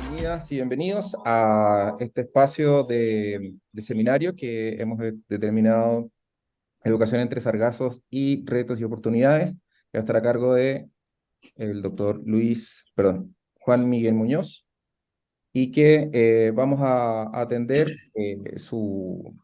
Bienvenidas y bienvenidos a este espacio de seminario que hemos determinado Educación entre sargazos y retos y oportunidades, que va a estar a cargo de el doctor Juan Miguel Muñoz, y que vamos a atender su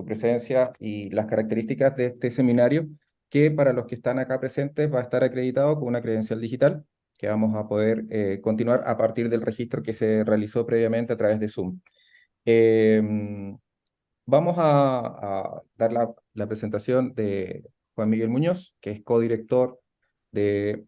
presencia y las características de este seminario, que para los que están acá presentes va a estar acreditado con una credencial digital, que vamos a poder continuar a partir del registro que se realizó previamente a través de Zoom. Em, Vamos a dar la presentación de Juan Miguel Muñoz, que es codirector de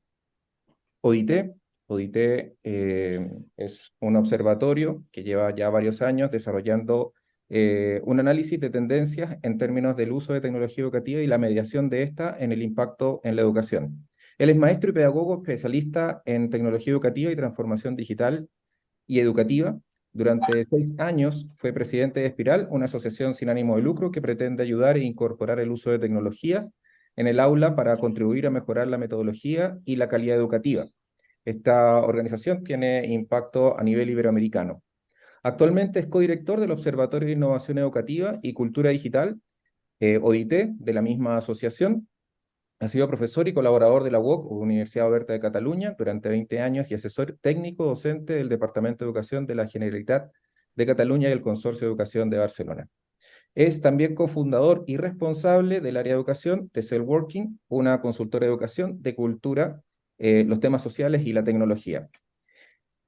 ODITE. ODITE es un observatorio que lleva ya varios años desarrollando un análisis de tendencias en términos del uso de tecnología educativa y la mediación de esta en el impacto en la educación. Él es maestro y pedagogo especialista en tecnología educativa y transformación digital y educativa. Durante 6 años fue presidente de Espiral, una asociación sin ánimo de lucro que pretende ayudar e incorporar el uso de tecnologías en el aula para contribuir a mejorar la metodología y la calidad educativa. Esta organización tiene impacto a nivel iberoamericano. Actualmente es codirector del Observatorio de Innovación Educativa y Cultura Digital, ODIT, de la misma asociación. Ha sido profesor y colaborador de la UOC, Universidad Oberta de Cataluña, durante 20 años y asesor técnico docente del Departamento de Educación de la Generalitat de Cataluña y el Consorcio de Educación de Barcelona. Es también cofundador y responsable del área de educación de Cellworking, una consultora de educación, de cultura, los temas sociales y la tecnología.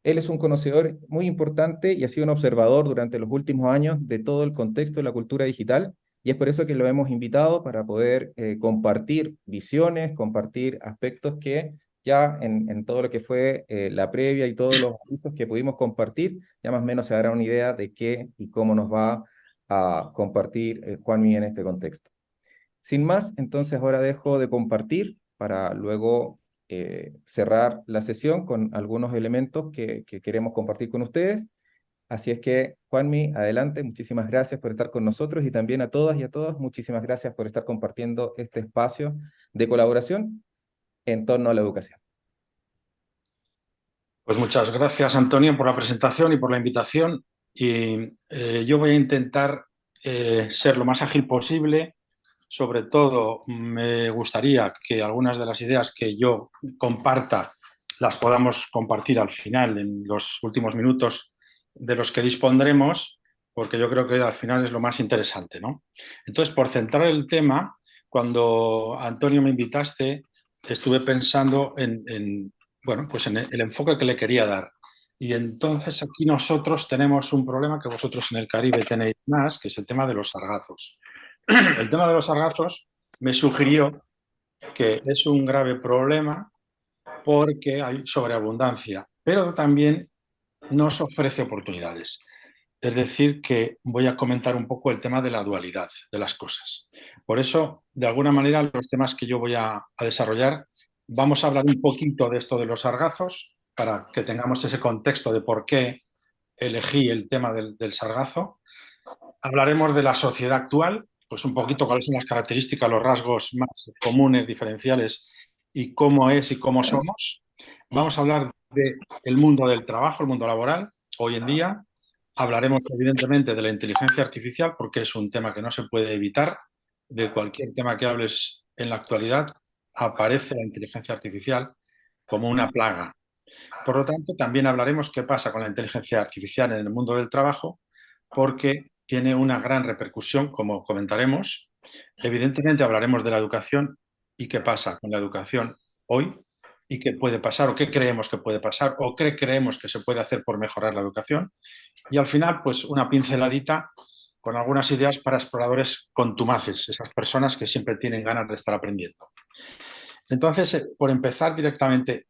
Él es un conocedor muy importante y ha sido un observador durante los últimos años de todo el contexto de la cultura digital, y es por eso que lo hemos invitado para poder compartir visiones, compartir aspectos que ya en todo lo que fue la previa y todos los avisos que pudimos compartir, ya más o menos se dará una idea de qué y cómo nos va a compartir Juanmi en este contexto. Sin más, entonces ahora dejo de compartir para luego cerrar la sesión con algunos elementos que queremos compartir con ustedes. Así es que, Juanmi, adelante, muchísimas gracias por estar con nosotros, y también a todas y a todos, muchísimas gracias por estar compartiendo este espacio de colaboración en torno a la educación. Pues muchas gracias, Antonio, por la presentación y por la invitación. Y yo voy a intentar ser lo más ágil posible. Sobre todo, me gustaría que algunas de las ideas que yo comparta las podamos compartir al final, en los últimos minutos de los que dispondremos, porque yo creo que al final es lo más interesante, ¿no? Entonces, por centrar el tema, cuando Antonio me invitaste, estuve pensando bueno, pues en el enfoque que le quería dar. Y entonces aquí nosotros tenemos un problema que vosotros en el Caribe tenéis más, que es el tema de los sargazos. El tema de los sargazos me sugirió que es un grave problema porque hay sobreabundancia, pero también nos ofrece oportunidades. Es decir, que voy a comentar un poco el tema de la dualidad de las cosas. Por eso, de alguna manera, los temas que yo voy a desarrollar, vamos a hablar un poquito de esto de los sargazos para que tengamos ese contexto de por qué elegí el tema del sargazo. Hablaremos de la sociedad actual, pues un poquito cuáles son las características, los rasgos más comunes, diferenciales, y cómo es y cómo somos. Vamos a hablar del mundo del trabajo, el mundo laboral, hoy en día. Hablaremos, evidentemente, de la inteligencia artificial, porque es un tema que no se puede evitar. De cualquier tema que hables en la actualidad, aparece la inteligencia artificial como una plaga. Por lo tanto, también hablaremos qué pasa con la inteligencia artificial en el mundo del trabajo, porque tiene una gran repercusión, como comentaremos. Evidentemente hablaremos de la educación y qué pasa con la educación hoy y qué puede pasar o qué creemos que puede pasar o qué creemos que se puede hacer por mejorar la educación. Y al final, pues una pinceladita con algunas ideas para exploradores contumaces, esas personas que siempre tienen ganas de estar aprendiendo. Entonces, por empezar directamente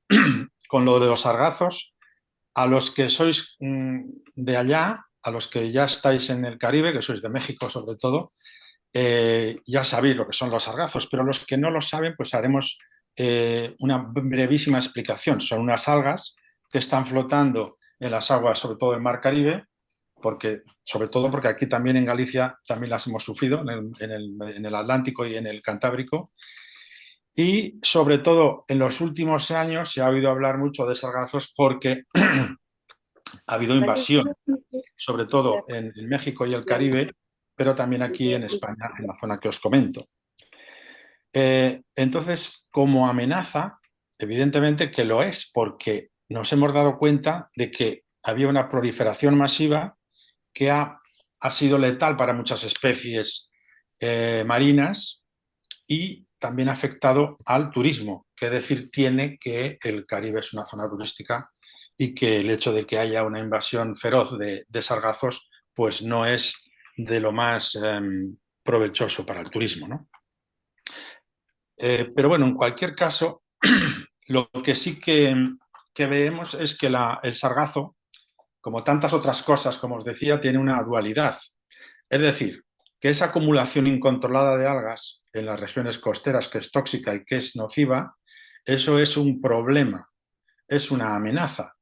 con lo de los sargazos, a los que sois de allá, a los que ya estáis en el Caribe, que sois de México sobre todo, ya sabéis lo que son los sargazos, pero los que no lo saben, pues haremos una brevísima explicación. Son unas algas que están flotando en las aguas, sobre todo del Mar Caribe, sobre todo porque aquí también en Galicia también las hemos sufrido, en el Atlántico y en el Cantábrico. Y sobre todo en los últimos años se ha oído hablar mucho de sargazos porque ha habido invasión, sobre todo en México y el Caribe, pero también aquí en España, en la zona que os comento. Entonces, como amenaza, evidentemente que lo es, porque nos hemos dado cuenta de que había una proliferación masiva que ha sido letal para muchas especies marinas y también ha afectado al turismo, que decir tiene que el Caribe es una zona turística y que el hecho de que haya una invasión feroz de sargazos pues no es de lo más provechoso para el turismo, ¿no? Pero bueno, en cualquier caso, lo que sí que vemos es que el sargazo, como tantas otras cosas, como os decía, tiene una dualidad. Es decir, que esa acumulación incontrolada de algas en las regiones costeras, que es tóxica y que es nociva, eso es un problema, es una amenaza.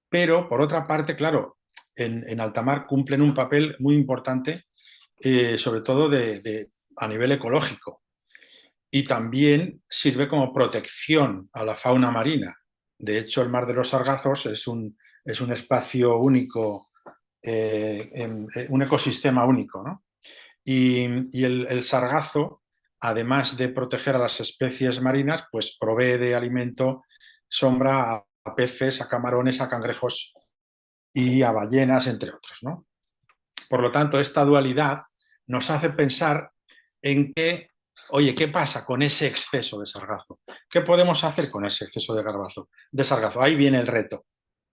Pero, por otra parte, claro, en alta mar cumplen un papel muy importante, sobre todo a nivel ecológico. Y también sirve como protección a la fauna marina. De hecho, el Mar de los Sargazos es un espacio único, un ecosistema único, ¿no? Y el sargazo, además de proteger a las especies marinas, pues provee de alimento, sombra a peces, a camarones, a cangrejos y a ballenas, entre otros, ¿no? Por lo tanto, esta dualidad nos hace pensar en que, oye, ¿qué pasa con ese exceso de sargazo? ¿Qué podemos hacer con ese exceso de sargazo? Ahí viene el reto,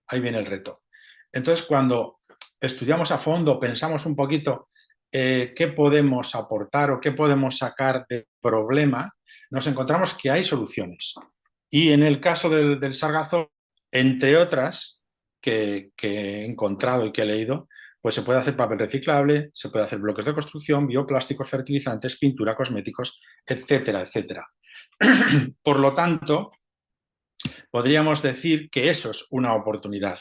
ahí viene el reto. Entonces, cuando estudiamos a fondo, pensamos un poquito qué podemos aportar o qué podemos sacar del problema, nos encontramos que hay soluciones. Y en el caso del sargazo, entre otras que he encontrado y que he leído, pues se puede hacer papel reciclable, se puede hacer bloques de construcción, bioplásticos, fertilizantes, pintura, cosméticos, etcétera, etcétera. Por lo tanto, podríamos decir que eso es una oportunidad.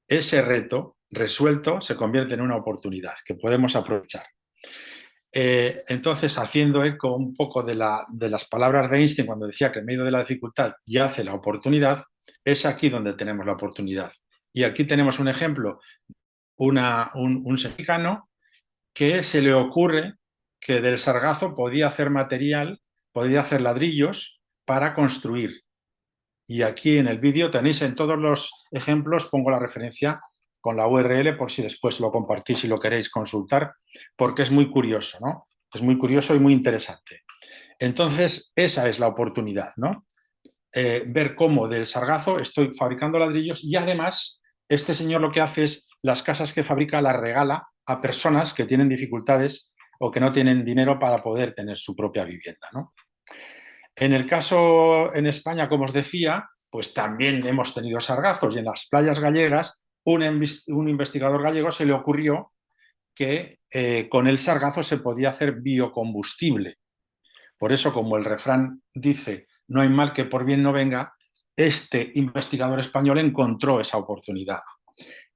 Ese reto resuelto se convierte en una oportunidad que podemos aprovechar. Entonces, haciendo eco un poco de las palabras de Einstein cuando decía que en medio de la dificultad yace la oportunidad, es aquí donde tenemos la oportunidad. Y aquí tenemos un ejemplo, un mexicano que se le ocurre que del sargazo podía hacer material, podía hacer ladrillos para construir. Y aquí en el vídeo tenéis en todos los ejemplos, pongo la referencia con la URL por si después lo compartís y lo queréis consultar, porque es muy curioso, ¿no? Es muy curioso y muy interesante. Entonces, esa es la oportunidad, ¿no? Ver cómo del sargazo estoy fabricando ladrillos y además este señor lo que hace es las casas que fabrica las regala a personas que tienen dificultades o que no tienen dinero para poder tener su propia vivienda, ¿no? En el caso en España, como os decía, pues también hemos tenido sargazos y en las playas gallegas un investigador gallego se le ocurrió que con el sargazo se podía hacer biocombustible. Por eso, como el refrán dice, no hay mal que por bien no venga, este investigador español encontró esa oportunidad.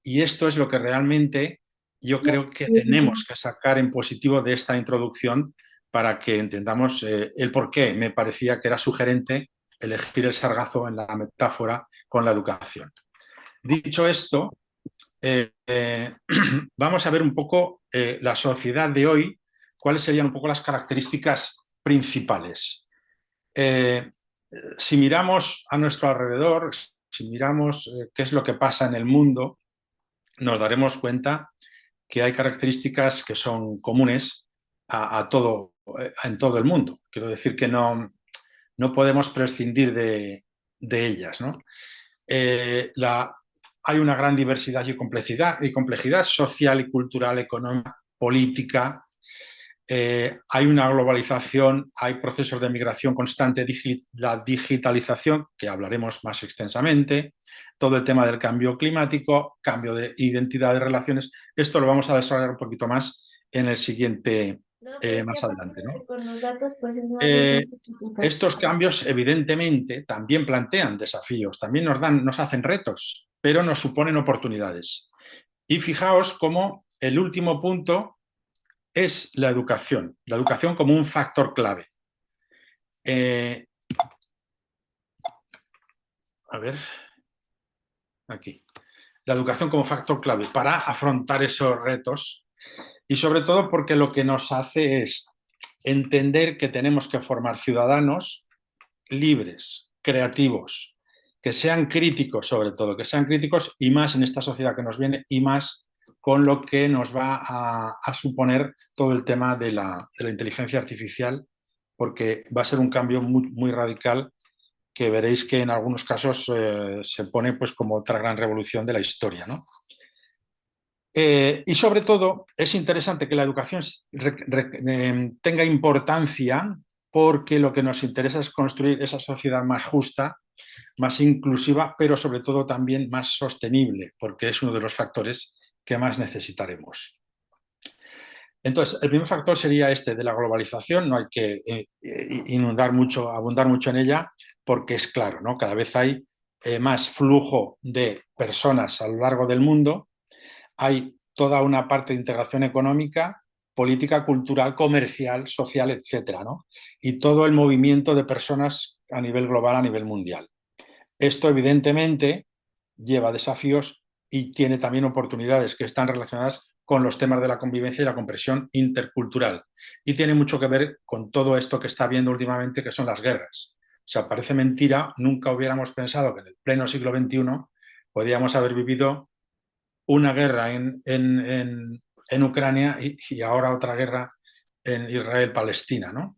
Y esto es lo que realmente yo creo que tenemos que sacar en positivo de esta introducción para que entendamos el por qué me parecía que era sugerente elegir el sargazo en la metáfora con la educación. Dicho esto, vamos a ver un poco la sociedad de hoy, cuáles serían un poco las características principales. Si miramos a nuestro alrededor, si miramos qué es lo que pasa en el mundo, nos daremos cuenta que hay características que son comunes en todo el mundo. Quiero decir que no podemos prescindir de ellas, ¿no? Hay una gran diversidad y complejidad social y cultural, económica, política. Hay una globalización, hay procesos de migración constante, la digitalización, que hablaremos más extensamente, todo el tema del cambio climático, cambio de identidad de relaciones. Esto lo vamos a desarrollar un poquito más en el siguiente, más adelante, ¿no? Con los datos, pues es más difícil. Estos cambios, evidentemente, también plantean desafíos, también nos hacen retos, pero nos suponen oportunidades. Y fijaos cómo el último punto es la educación como un factor clave. A ver, aquí. La educación como factor clave para afrontar esos retos y sobre todo porque lo que nos hace es entender que tenemos que formar ciudadanos libres, creativos, que sean críticos sobre todo, que sean críticos y más en esta sociedad que nos viene y más con lo que nos va a suponer todo el tema de la inteligencia artificial, porque va a ser un cambio muy radical que veréis que en algunos casos se pone pues, como otra gran revolución de la historia, ¿no? Y sobre todo es interesante que la educación tenga importancia porque lo que nos interesa es construir esa sociedad más justa, más inclusiva, pero sobre todo también más sostenible, porque es uno de los factores que más necesitaremos. Entonces, el primer factor sería este de la globalización, no hay que abundar mucho en ella, porque es claro, ¿no? Cada vez hay más flujo de personas a lo largo del mundo, hay toda una parte de integración económica, política, cultural, comercial, social, etcétera, ¿no? Y todo el movimiento de personas a nivel global, a nivel mundial. Esto, evidentemente, lleva desafíos y tiene también oportunidades que están relacionadas con los temas de la convivencia y la comprensión intercultural. Y tiene mucho que ver con todo esto que está viendo últimamente, que son las guerras. O sea, parece mentira, nunca hubiéramos pensado que en el pleno siglo XXI podríamos haber vivido una guerra en Ucrania y ahora otra guerra en Israel-Palestina, ¿no?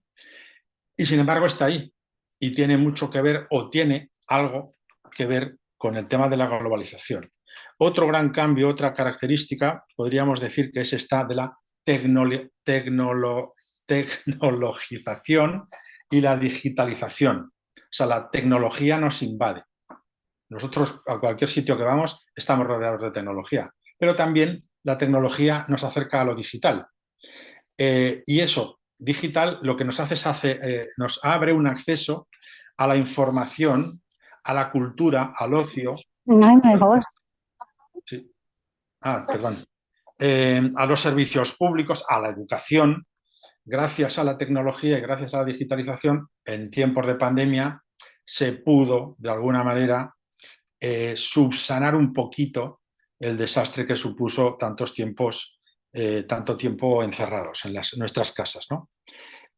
Y sin embargo está ahí y tiene mucho que ver o tiene algo que ver con el tema de la globalización. Otro gran cambio, otra característica, podríamos decir que es esta de la tecnologización y la digitalización. O sea, la tecnología nos invade. Nosotros a cualquier sitio que vamos estamos rodeados de tecnología, pero también la tecnología nos acerca a lo digital. Y eso, digital, lo que nos hace es nos abre un acceso a la información, a la cultura, al ocio. Ay, por favor. Sí. Perdón. A los servicios públicos, a la educación. Gracias a la tecnología y gracias a la digitalización, en tiempos de pandemia se pudo, de alguna manera, subsanar un poquito el desastre que supuso tanto tiempo encerrados en nuestras casas, ¿no?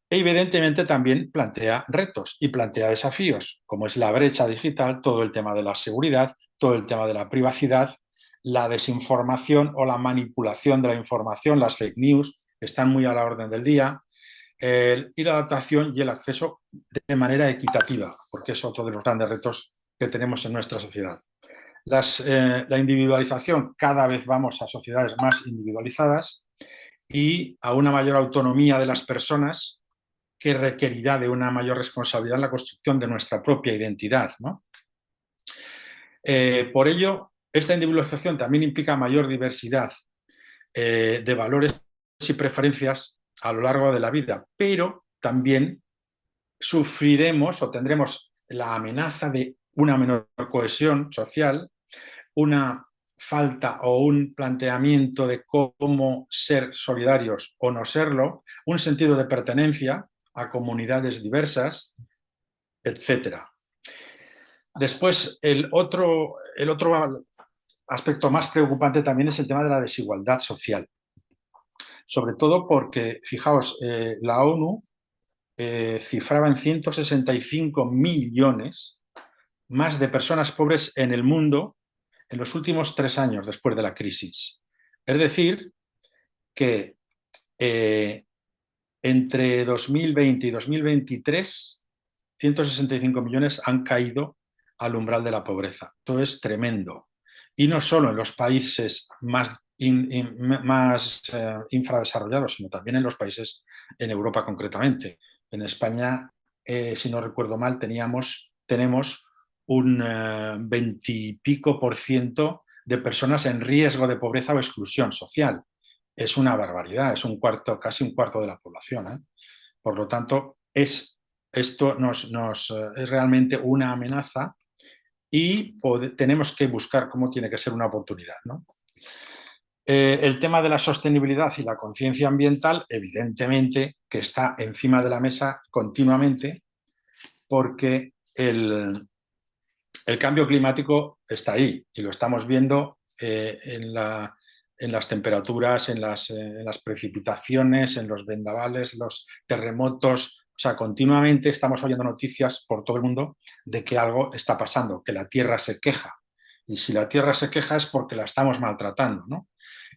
E evidentemente también plantea retos y plantea desafíos, como es la brecha digital, todo el tema de la seguridad, todo el tema de la privacidad, la desinformación o la manipulación de la información, las fake news, están muy a la orden del día, y la adaptación y el acceso de manera equitativa, porque es otro de los grandes retos que tenemos en nuestra sociedad. La individualización, cada vez vamos a sociedades más individualizadas y a una mayor autonomía de las personas que requerirá de una mayor responsabilidad en la construcción de nuestra propia identidad, ¿no? Por ello, esta individualización también implica mayor diversidad de valores y preferencias a lo largo de la vida, pero también sufriremos o tendremos la amenaza de una menor cohesión social, una falta o un planteamiento de cómo ser solidarios o no serlo, un sentido de pertenencia a comunidades diversas, etc. Después, el otro aspecto más preocupante también es el tema de la desigualdad social. Sobre todo porque, fijaos, la ONU cifraba en 165 millones más de personas pobres en el mundo en los últimos 3 años después de la crisis. Es decir, que entre 2020 y 2023, 165 millones han caído al umbral de la pobreza. Esto es tremendo. Y no solo en los países más infradesarrollados, sino también en los países en Europa concretamente. En España, si no recuerdo mal, tenemos un 20 y pico % de personas en riesgo de pobreza o exclusión social. Es una barbaridad, es casi un cuarto de la población, ¿eh? Por lo tanto, esto es realmente una amenaza y tenemos que buscar cómo tiene que ser una oportunidad, ¿no? El tema de la sostenibilidad y la conciencia ambiental, evidentemente, que está encima de la mesa continuamente, porque el cambio climático está ahí y lo estamos viendo en las temperaturas, en las precipitaciones, en los vendavales, los terremotos. O sea, continuamente estamos oyendo noticias por todo el mundo de que algo está pasando, que la Tierra se queja. Y si la Tierra se queja es porque la estamos maltratando, ¿no?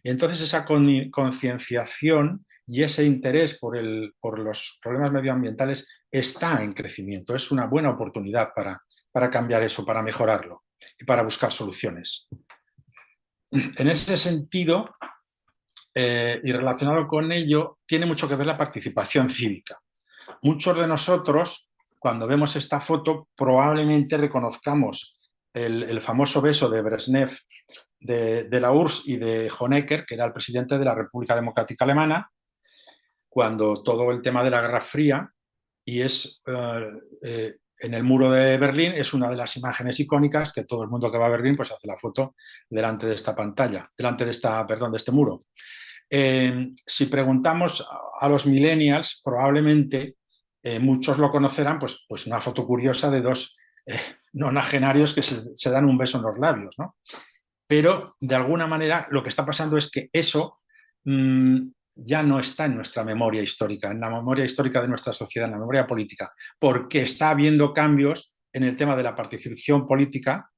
Y entonces esa concienciación y ese interés por los problemas medioambientales está en crecimiento. Es una buena oportunidad para cambiar eso, para mejorarlo y para buscar soluciones. En ese sentido, y relacionado con ello, tiene mucho que ver la participación cívica. Muchos de nosotros, cuando vemos esta foto, probablemente reconozcamos el famoso beso de Brezhnev, de la URSS y de Honecker, que era el presidente de la República Democrática Alemana, cuando todo el tema de la Guerra Fría, y es en el muro de Berlín, es una de las imágenes icónicas que todo el mundo que va a Berlín pues hace la foto delante de esta pantalla, delante de de este muro. Si preguntamos a los millennials, probablemente muchos lo conocerán, pues una foto curiosa de dos nonagenarios que se dan un beso en los labios, ¿no? Pero de alguna manera lo que está pasando es que eso ya no está en nuestra memoria histórica, en la memoria histórica de nuestra sociedad, en la memoria política, porque está habiendo cambios en el tema de la participación política,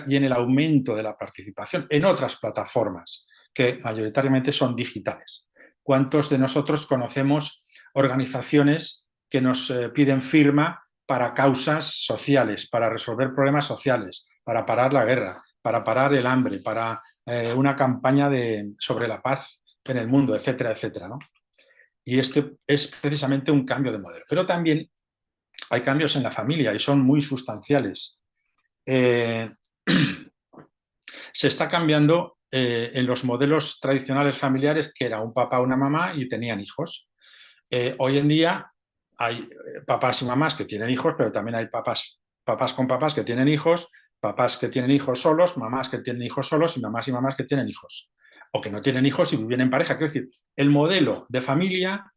y en el aumento de la participación en otras plataformas que mayoritariamente son digitales. ¿Cuántos de nosotros conocemos organizaciones que nos piden firma para causas sociales, para resolver problemas sociales, para parar la guerra, para parar el hambre, para una campaña sobre la paz en el mundo, etcétera, etcétera, ¿no? Y este es precisamente un cambio de modelo. Pero también hay cambios en la familia y son muy sustanciales. Se está cambiando en los modelos tradicionales familiares, que era un papá, una mamá y tenían hijos. Hoy en día hay papás y mamás que tienen hijos, pero también hay papás con papás que tienen hijos, papás que tienen hijos solos, mamás que tienen hijos solos y mamás que tienen hijos. O que no tienen hijos y viven en pareja. Quiero decir, el modelo de familia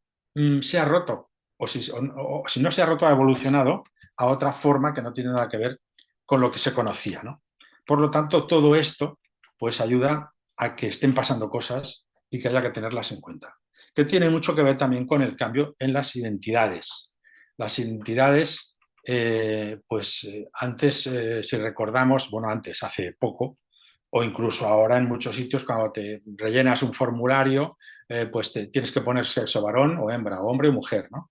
se ha roto. O si no se ha roto, ha evolucionado a otra forma que no tiene nada que ver con lo que se conocía, ¿no? Por lo tanto, todo esto pues ayuda a que estén pasando cosas y que haya que tenerlas en cuenta, que tiene mucho que ver también con el cambio en las identidades. Las identidades, antes, si recordamos, bueno, antes, hace poco, o incluso ahora en muchos sitios, cuando te rellenas un formulario, pues tienes que poner sexo varón o hembra, o hombre o mujer, ¿no?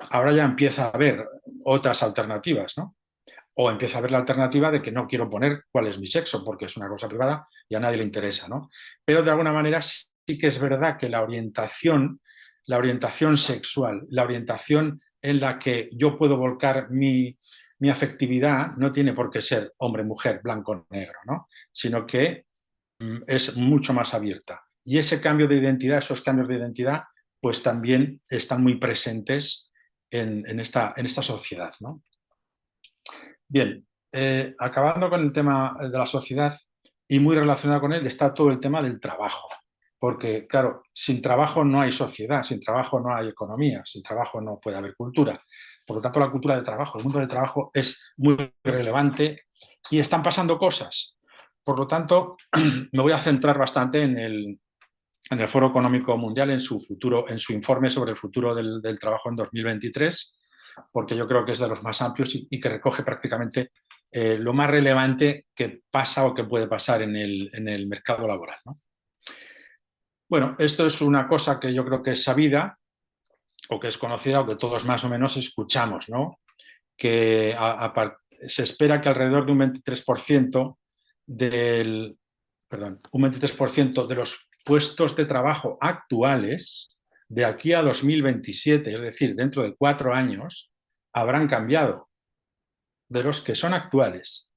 Ahora ya empieza a haber otras alternativas, ¿no? O empieza a haber la alternativa de que no quiero poner cuál es mi sexo, porque es una cosa privada y a nadie le interesa, ¿no? Pero de alguna manera sí que es verdad que la orientación sexual, la orientación en la que yo puedo volcar mi afectividad, no tiene por qué ser hombre, mujer, blanco, negro, ¿no? Sino que es mucho más abierta. Y ese cambio de identidad, esos cambios de identidad, pues también están muy presentes en esta sociedad, ¿no? Bien, acabando con el tema de la sociedad y muy relacionado con él está todo el tema del trabajo. Porque, claro, sin trabajo no hay sociedad, sin trabajo no hay economía, sin trabajo no puede haber cultura. Por lo tanto, la cultura del trabajo, el mundo del trabajo es muy relevante y están pasando cosas. Por lo tanto, me voy a centrar bastante en el Foro Económico Mundial, en su futuro, en su informe sobre el futuro del trabajo en 2023, porque yo creo que es de los más amplios y que recoge prácticamente lo más relevante que pasa o que puede pasar en el mercado laboral, ¿no? Bueno, esto es una cosa que yo creo que es sabida o que es conocida o que todos más o menos escuchamos, ¿no? Que se espera que alrededor de un 23% un 23% de los puestos de trabajo actuales de aquí a 2027, es decir, dentro de 4 años, habrán cambiado de los que son actuales.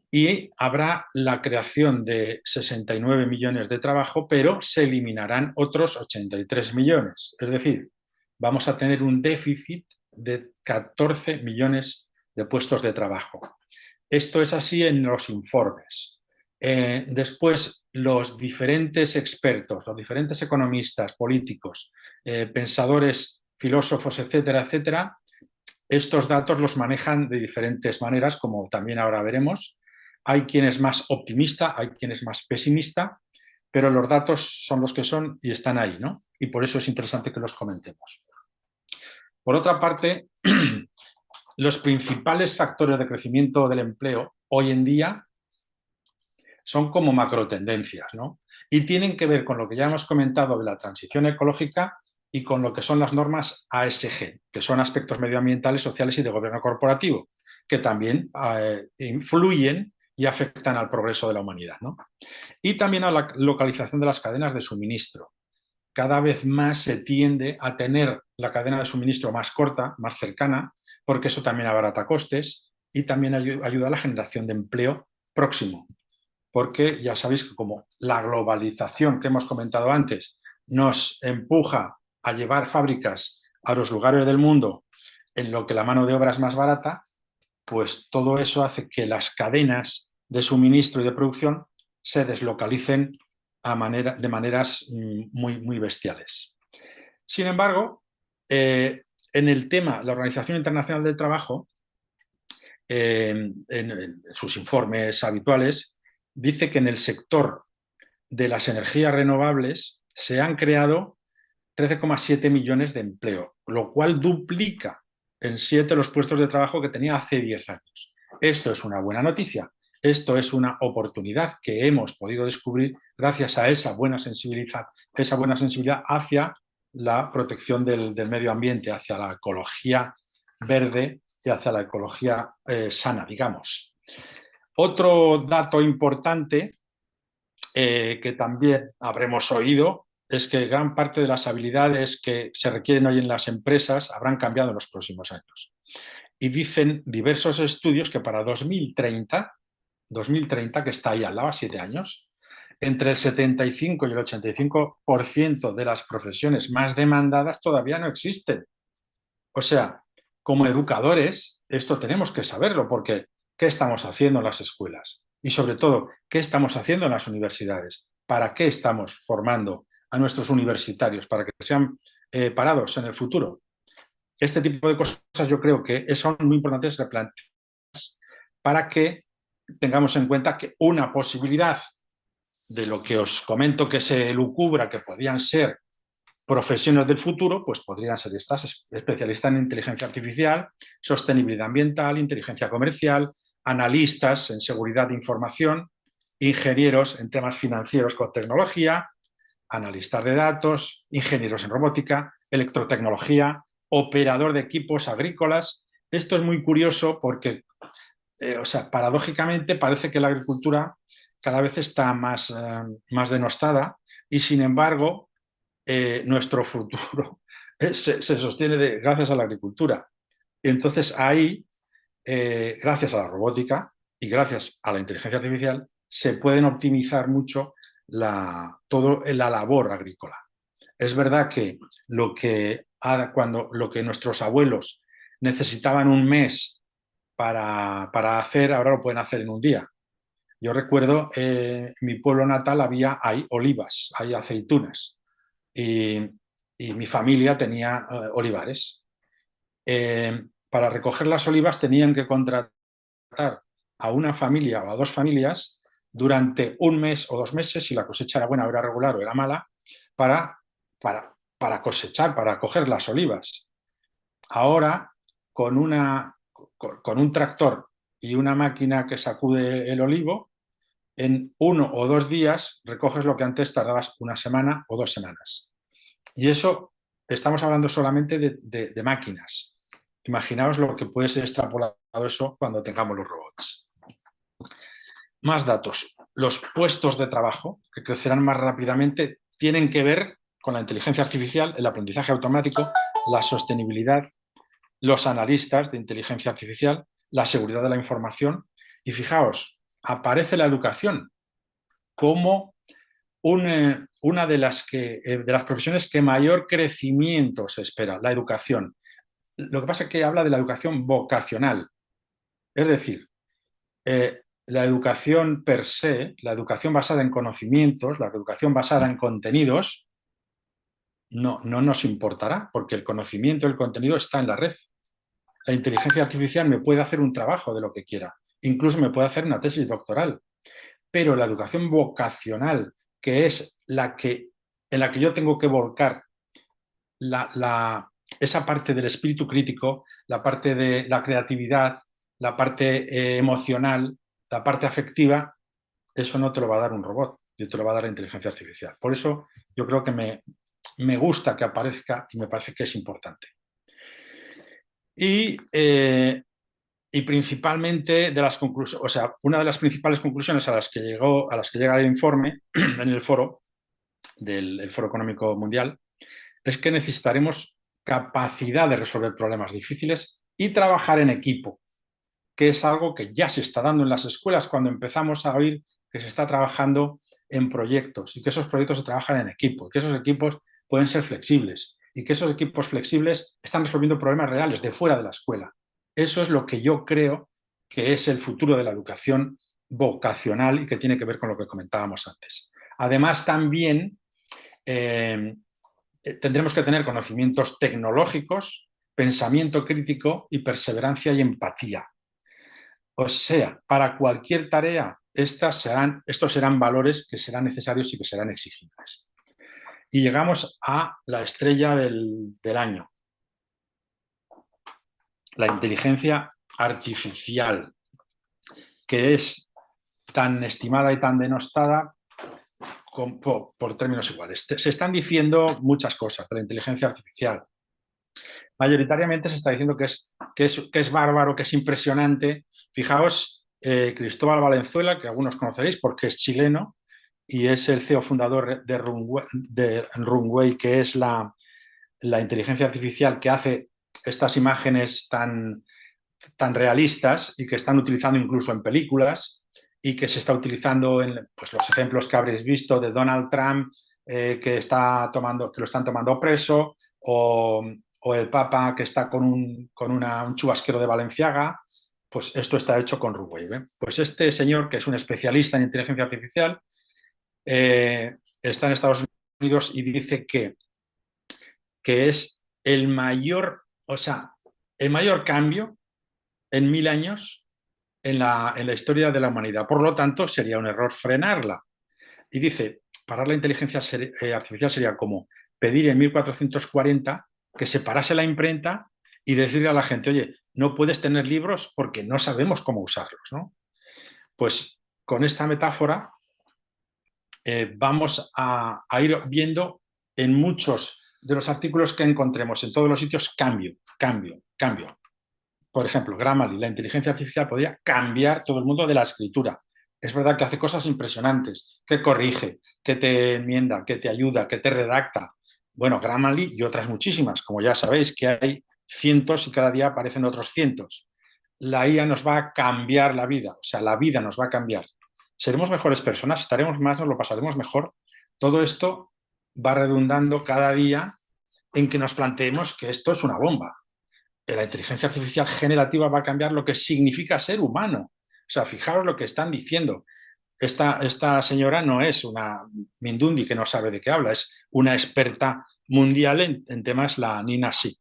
Y habrá la creación de 69 millones de trabajo, pero se eliminarán otros 83 millones. Es decir, vamos a tener un déficit de 14 millones de puestos de trabajo. Esto es así en los informes. Después, los diferentes expertos, los diferentes economistas, políticos, pensadores, filósofos, etcétera, etcétera, estos datos los manejan de diferentes maneras, como también ahora veremos. Hay quien es más optimista, hay quien es más pesimista, pero los datos son los que son y están ahí, ¿no? Y por eso es interesante que los comentemos. Por otra parte, los principales factores de crecimiento del empleo hoy en día son como macrotendencias, ¿no? Y tienen que ver con lo que ya hemos comentado de la transición ecológica y con lo que son las normas ASG, que son aspectos medioambientales, sociales y de gobierno corporativo, que también influyen y afectan al progreso de la humanidad, ¿no? Y también a la localización de las cadenas de suministro. Cada vez más se tiende a tener la cadena de suministro más corta, más cercana, porque eso también abarata costes y también ayuda a la generación de empleo próximo. Porque ya sabéis que como la globalización que hemos comentado antes nos empuja a llevar fábricas a los lugares del mundo en lo que la mano de obra es más barata, pues todo eso hace que las cadenas de suministro y de producción se deslocalicen de maneras muy bestiales. Sin embargo, en el tema, la Organización Internacional del Trabajo, en sus informes habituales, dice que en el sector de las energías renovables se han creado 13,7 millones de empleo, lo cual duplica en 7 los puestos de trabajo que tenía hace 10 años. Esto es una buena noticia, esto es una oportunidad que hemos podido descubrir gracias a esa buena sensibilidad hacia la protección del medio ambiente, hacia la ecología verde y hacia la ecología sana, digamos. Otro dato importante que también habremos oído es que gran parte de las habilidades que se requieren hoy en las empresas habrán cambiado en los próximos años. Y dicen diversos estudios que para 2030, que está ahí al lado, a 7 años, entre el 75 y el 85% de las profesiones más demandadas todavía no existen. O sea, como educadores, esto tenemos que saberlo, porque ¿qué estamos haciendo en las escuelas? Y sobre todo, ¿qué estamos haciendo en las universidades? ¿Para qué estamos formando a nuestros universitarios? ¿Para que sean parados en el futuro? Este tipo de cosas yo creo que son muy importantes replantear para que tengamos en cuenta que una posibilidad de lo que os comento que se lucubra que podían ser profesiones del futuro, pues podrían ser estas: especialistas en inteligencia artificial, sostenibilidad ambiental, inteligencia comercial, analistas en seguridad de información, ingenieros en temas financieros con tecnología, analistas de datos, ingenieros en robótica, electrotecnología, operador de equipos agrícolas. Esto es muy curioso porque, paradójicamente parece que la agricultura cada vez está más denostada y, sin embargo, nuestro futuro se sostiene gracias a la agricultura. Y entonces ahí, gracias a la robótica y gracias a la inteligencia artificial, se pueden optimizar mucho toda la labor agrícola. Es verdad que lo que nuestros abuelos necesitaban un mes para hacer, ahora lo pueden hacer en un día. Yo recuerdo, en mi pueblo natal hay olivas, hay aceitunas. Y mi familia tenía olivares. Para recoger las olivas tenían que contratar a una familia o a 2 familias durante un mes o 2 meses, si la cosecha era buena o era regular o era mala, para cosechar, para coger las olivas. Ahora, con un tractor y una máquina que sacude el olivo, en 1 o 2 días recoges lo que antes tardabas una semana o 2 semanas. Y eso, estamos hablando solamente de máquinas. Imaginaos lo que puede ser extrapolado eso cuando tengamos los robots. Más datos. Los puestos de trabajo, que crecerán más rápidamente, tienen que ver con la inteligencia artificial, el aprendizaje automático, la sostenibilidad, los analistas de inteligencia artificial, la seguridad de la información. Y fijaos, aparece la educación como una de las profesiones que mayor crecimiento se espera, la educación. Lo que pasa es que habla de la educación vocacional. Es decir, la educación per se, la educación basada en conocimientos, la educación basada en contenidos, no nos importará, porque el conocimiento y el contenido está en la red. La inteligencia artificial me puede hacer un trabajo de lo que quiera, incluso me puede hacer una tesis doctoral, pero la educación vocacional, que es en la que yo tengo que volcar esa parte del espíritu crítico, la parte de la creatividad, la parte emocional, la parte afectiva, eso no te lo va a dar un robot, te lo va a dar la inteligencia artificial. Por eso yo creo que me gusta que aparezca y me parece que es importante. Y principalmente de las conclusiones, o sea, una de las principales conclusiones a las que llega el informe en el foro del Foro Económico Mundial es que necesitaremos capacidad de resolver problemas difíciles y trabajar en equipo, que es algo que ya se está dando en las escuelas cuando empezamos a oír que se está trabajando en proyectos y que esos proyectos se trabajan en equipo, que esos equipos pueden ser flexibles y que esos equipos flexibles están resolviendo problemas reales de fuera de la escuela. Eso es lo que yo creo que es el futuro de la educación vocacional y que tiene que ver con lo que comentábamos antes. Además, también tendremos que tener conocimientos tecnológicos, pensamiento crítico y perseverancia y empatía. O sea, para cualquier tarea, estos serán valores que serán necesarios y que serán exigibles. Y llegamos a la estrella del año, la inteligencia artificial, que es tan estimada y tan denostada por términos iguales. Se están diciendo muchas cosas de la inteligencia artificial. Mayoritariamente se está diciendo que es bárbaro, que es impresionante. Fijaos, Cristóbal Valenzuela, que algunos conoceréis porque es chileno y es el CEO fundador de Runway, que es la inteligencia artificial que hace estas imágenes tan realistas y que están utilizando incluso en películas y que se está utilizando en pues, los ejemplos que habréis visto de Donald Trump, que lo están tomando preso, o el Papa que está con un chubasquero de Balenciaga. Pues esto está hecho con Runway. Pues este señor, que es un especialista en inteligencia artificial, está en Estados Unidos y dice que es el mayor cambio en 1000 años en la historia de la humanidad. Por lo tanto, sería un error frenarla. Y dice, parar la inteligencia artificial sería como pedir en 1440 que se parase la imprenta y decirle a la gente, oye, no puedes tener libros porque no sabemos cómo usarlos, ¿no? Pues con esta metáfora vamos a ir viendo en muchos de los artículos que encontremos en todos los sitios cambio. Por ejemplo, Grammarly, la inteligencia artificial podría cambiar todo el mundo de la escritura. Es verdad que hace cosas impresionantes, que corrige, que te enmienda, que te ayuda, que te redacta. Bueno, Grammarly y otras muchísimas, como ya sabéis que hay cientos y cada día aparecen otros cientos. La IA nos va a cambiar la vida, o sea, la vida nos va a cambiar. Seremos mejores personas, estaremos más, nos lo pasaremos mejor. Todo esto va redundando cada día en que nos planteemos que esto es una bomba. La inteligencia artificial generativa va a cambiar lo que significa ser humano. O sea, fijaros lo que están diciendo. Esta señora no es una Mindundi que no sabe de qué habla, es una experta mundial en temas, la Nina Sik,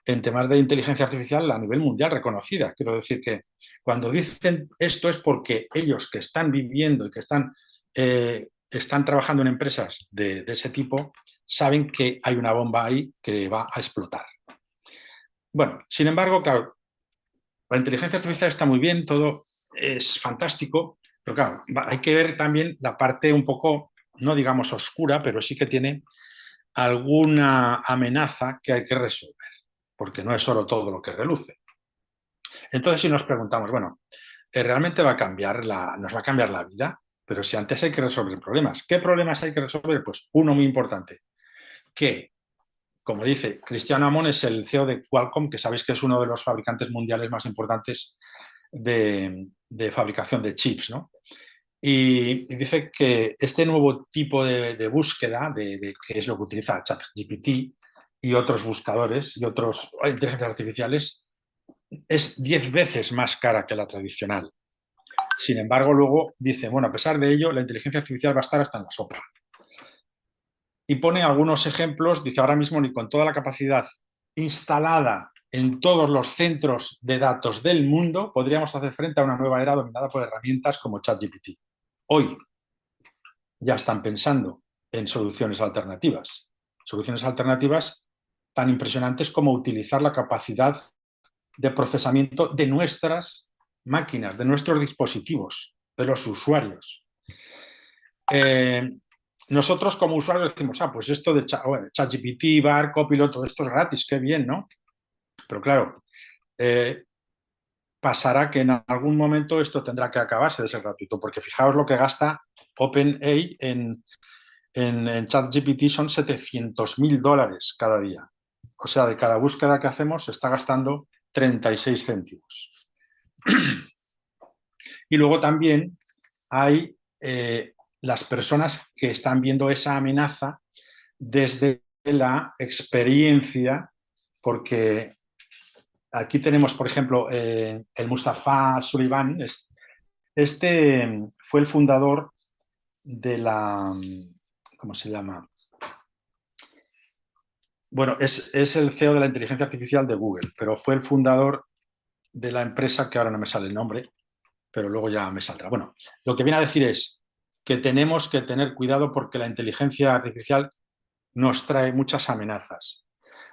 en temas de inteligencia artificial a nivel mundial reconocida. Quiero decir que cuando dicen esto es porque ellos que están viviendo y que están trabajando en empresas de ese tipo saben que hay una bomba ahí que va a explotar. Bueno, sin embargo, claro, la inteligencia artificial está muy bien, todo es fantástico, pero claro, hay que ver también la parte un poco, no digamos oscura, pero sí que tiene alguna amenaza que hay que resolver, porque no es solo todo lo que reluce. Entonces, si nos preguntamos, bueno, ¿realmente nos va a cambiar la vida? Pero si antes hay que resolver problemas. ¿Qué problemas hay que resolver? Pues uno muy importante, que como dice, Cristiano Amon es el CEO de Qualcomm, que sabéis que es uno de los fabricantes mundiales más importantes de fabricación de chips, ¿no? Y dice que este nuevo tipo de búsqueda, que es lo que utiliza ChatGPT y otros buscadores y otras inteligencias artificiales, es 10 veces más cara que la tradicional. Sin embargo, luego dice, bueno, a pesar de ello, la inteligencia artificial va a estar hasta en la sopa. Y pone algunos ejemplos, dice, ahora mismo ni con toda la capacidad instalada en todos los centros de datos del mundo podríamos hacer frente a una nueva era dominada por herramientas como ChatGPT. Hoy ya están pensando en soluciones alternativas tan impresionantes como utilizar la capacidad de procesamiento de nuestras máquinas, de nuestros dispositivos, de los usuarios. Nosotros como usuarios decimos, pues esto de ChatGPT, Bard, Copilot, todo esto es gratis, qué bien, ¿no? Pero claro, pasará que en algún momento esto tendrá que acabarse de ser gratuito, porque fijaos lo que gasta OpenAI en ChatGPT, son $700.000 cada día. O sea, de cada búsqueda que hacemos se está gastando 36 céntimos. Y luego también hay las personas que están viendo esa amenaza desde la experiencia, porque aquí tenemos, por ejemplo, el Mustafa Suleyman. Este fue el fundador de la... ¿Cómo se llama? Bueno, es el CEO de la inteligencia artificial de Google, pero fue el fundador de la empresa que ahora no me sale el nombre, pero luego ya me saldrá. Bueno, lo que viene a decir es que tenemos que tener cuidado porque la inteligencia artificial nos trae muchas amenazas.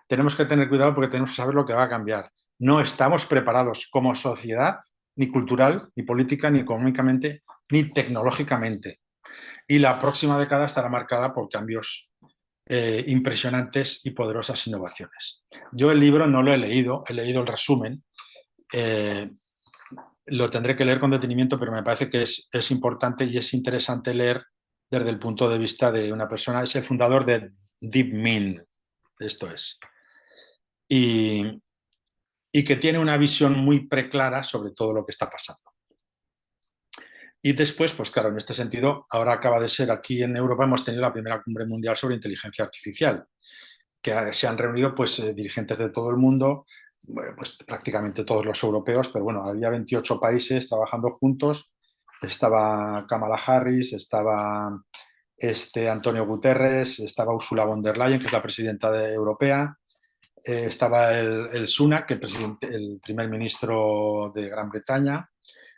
Tenemos que tener cuidado porque tenemos que saber lo que va a cambiar. No estamos preparados como sociedad, ni cultural, ni política, ni económicamente, ni tecnológicamente. Y la próxima década estará marcada por cambios impresionantes y poderosas innovaciones. Yo el libro no lo he leído el resumen. Lo tendré que leer con detenimiento, pero me parece que es importante y es interesante leer desde el punto de vista de una persona. Es el fundador de DeepMind, esto es. Y que tiene una visión muy preclara sobre todo lo que está pasando. Y después, pues claro, en este sentido, ahora acaba de ser aquí en Europa, hemos tenido la primera cumbre mundial sobre inteligencia artificial, que se han reunido pues dirigentes de todo el mundo, pues prácticamente todos los europeos, pero bueno, había 28 países trabajando juntos. Estaba Kamala Harris, estaba Antonio Guterres, estaba Ursula von der Leyen, que es la presidenta europea, estaba el Sunak, el primer ministro de Gran Bretaña,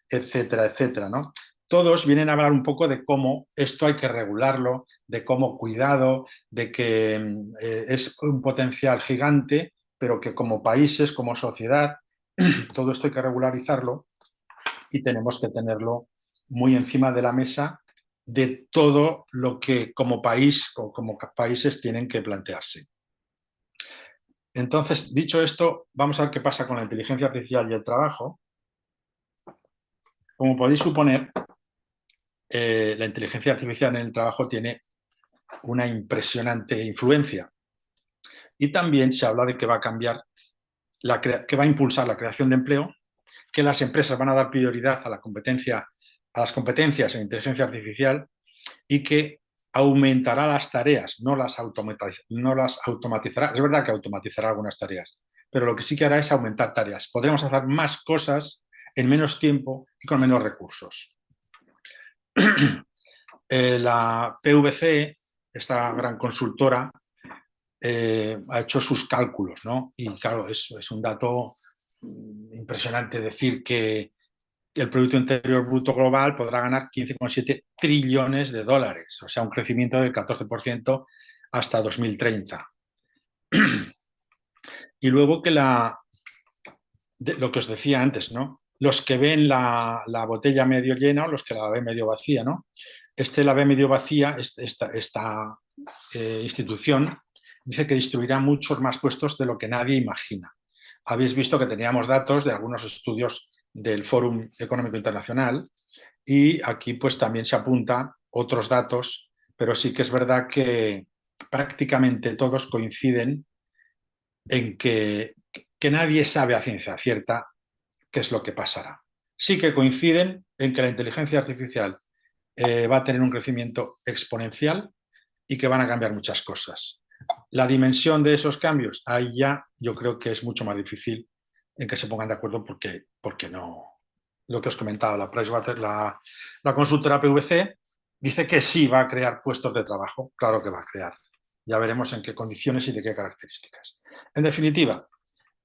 etcétera, etcétera, ¿no? Todos vienen a hablar un poco de cómo esto hay que regularlo, de cómo cuidado, de que es un potencial gigante, pero que como países, como sociedad, todo esto hay que regularizarlo y tenemos que tenerlo muy encima de la mesa de todo lo que como país o como países tienen que plantearse. Entonces, dicho esto, vamos a ver qué pasa con la inteligencia artificial y el trabajo. Como podéis suponer, la inteligencia artificial en el trabajo tiene una impresionante influencia. Y también se habla de que va a cambiar, que va a impulsar la creación de empleo, que las empresas van a dar prioridad a las competencias en inteligencia artificial y que aumentará las tareas, no las automatizará. Es verdad que automatizará algunas tareas, pero lo que sí que hará es aumentar tareas. Podremos hacer más cosas en menos tiempo y con menos recursos. La PwC, esta gran consultora, ha hecho sus cálculos, ¿no? Y claro, es un dato impresionante decir que el Producto Interior Bruto Global podrá ganar 15,7 trillones de dólares, o sea, un crecimiento del 14% hasta 2030. Y luego que lo que os decía antes, ¿no? Los que ven la botella medio llena o los que la ven medio vacía, ¿no? La ve medio vacía, esta institución dice que destruirá muchos más puestos de lo que nadie imagina. Habéis visto que teníamos datos de algunos estudios del Fórum Económico Internacional y aquí pues también se apunta otros datos, pero sí que es verdad que prácticamente todos coinciden en que nadie sabe a ciencia cierta qué es lo que pasará. Sí que coinciden en que la inteligencia artificial va a tener un crecimiento exponencial y que van a cambiar muchas cosas. La dimensión de esos cambios, ahí ya yo creo que es mucho más difícil en que se pongan de acuerdo porque no, lo que os comentaba, la consultora PwC dice que sí va a crear puestos de trabajo. Claro que va a crear. Ya veremos en qué condiciones y de qué características. En definitiva,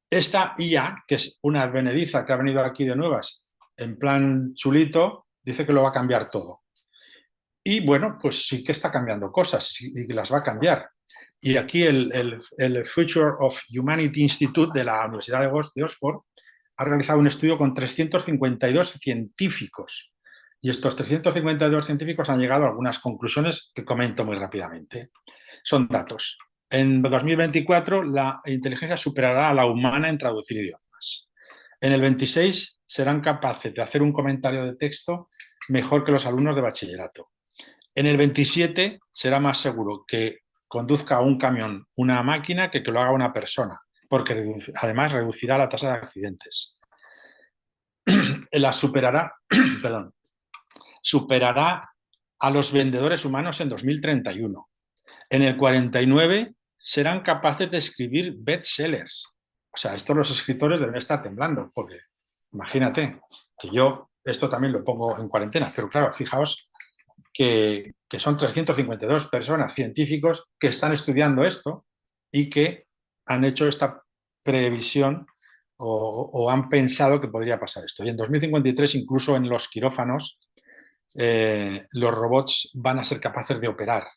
esta IA, que es una advenediza que ha venido aquí de nuevas, en plan chulito, dice que lo va a cambiar todo. Y bueno, pues sí que está cambiando cosas y las va a cambiar. Y aquí el Future of Humanity Institute de la Universidad de Oxford ha realizado un estudio con 352 científicos. Y estos 352 científicos han llegado a algunas conclusiones que comento muy rápidamente. Son datos. En 2024 la inteligencia superará a la humana en traducir idiomas. En el 26 serán capaces de hacer un comentario de texto mejor que los alumnos de bachillerato. En el 27 será más seguro que conduzca un camión una máquina que lo haga una persona, porque además reducirá la tasa de accidentes. La superará, perdón, superará a los vendedores humanos en 2031. En el 49 serán capaces de escribir bestsellers. O sea, esto los escritores deben estar temblando, porque imagínate que yo esto también lo pongo en cuarentena, pero claro, fijaos que son 352 personas, científicos, que están estudiando esto y que han hecho esta previsión o han pensado que podría pasar esto. Y en 2053, incluso en los quirófanos, los robots van a ser capaces de operar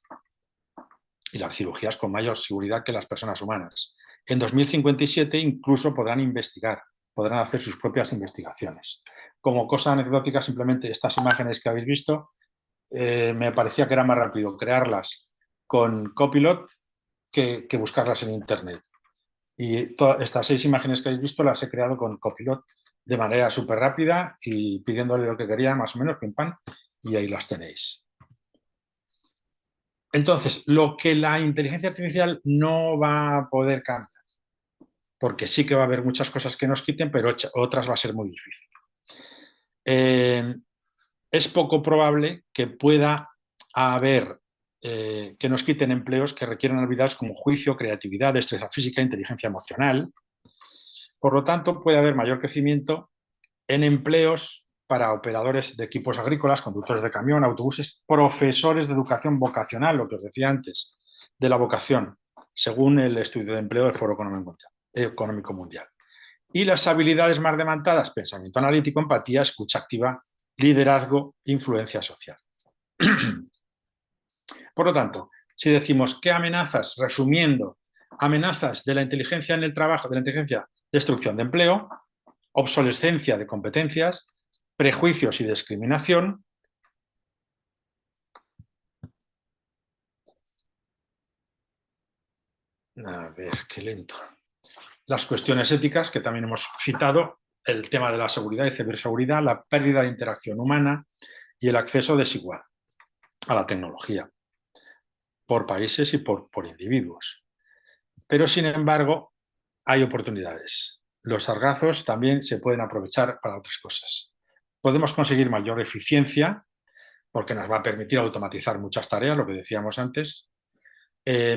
y las cirugías con mayor seguridad que las personas humanas. En 2057 incluso podrán investigar, podrán hacer sus propias investigaciones. Como cosa anecdótica, simplemente estas imágenes que habéis visto, me parecía que era más rápido crearlas con Copilot que buscarlas en Internet. Y estas 6 imágenes que habéis visto las he creado con Copilot de manera súper rápida y pidiéndole lo que quería, más o menos, pim pam, y ahí las tenéis. Entonces, lo que la inteligencia artificial no va a poder cambiar, porque sí que va a haber muchas cosas que nos quiten, pero otras va a ser muy difícil. Es poco probable que pueda haber, que nos quiten empleos que requieran habilidades como juicio, creatividad, destreza física, inteligencia emocional. Por lo tanto, puede haber mayor crecimiento en empleos para operadores de equipos agrícolas, conductores de camión, autobuses, profesores de educación vocacional, lo que os decía antes, de la vocación, según el estudio de empleo del Foro Económico Mundial. Y las habilidades más demandadas, pensamiento analítico, empatía, escucha activa, liderazgo, influencia social. Por lo tanto, si decimos qué amenazas, resumiendo, amenazas de la inteligencia en el trabajo, de la inteligencia, destrucción de empleo, obsolescencia de competencias, prejuicios y discriminación. A ver, qué lento. Las cuestiones éticas, que también hemos citado, el tema de la seguridad y ciberseguridad, la pérdida de interacción humana y el acceso desigual a la tecnología por países y por individuos. Pero, sin embargo, hay oportunidades. Los sargazos también se pueden aprovechar para otras cosas. Podemos conseguir mayor eficiencia porque nos va a permitir automatizar muchas tareas, lo que decíamos antes,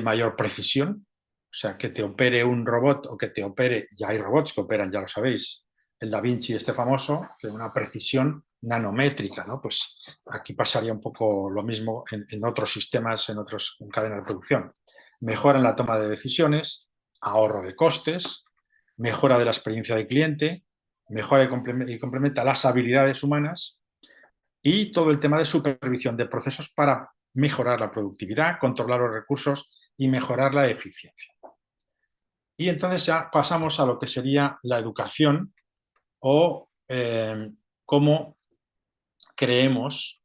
mayor precisión, o sea, que te opere un robot o que te opere, ya hay robots que operan, ya lo sabéis, el Da Vinci este famoso, de una precisión nanométrica, ¿no? Pues aquí pasaría un poco lo mismo en otros sistemas, en cadenas de producción. Mejora en la toma de decisiones, ahorro de costes, mejora de la experiencia del cliente, mejora y complementa las habilidades humanas y todo el tema de supervisión de procesos para mejorar la productividad, controlar los recursos y mejorar la eficiencia. Y entonces ya pasamos a lo que sería la educación o cómo creemos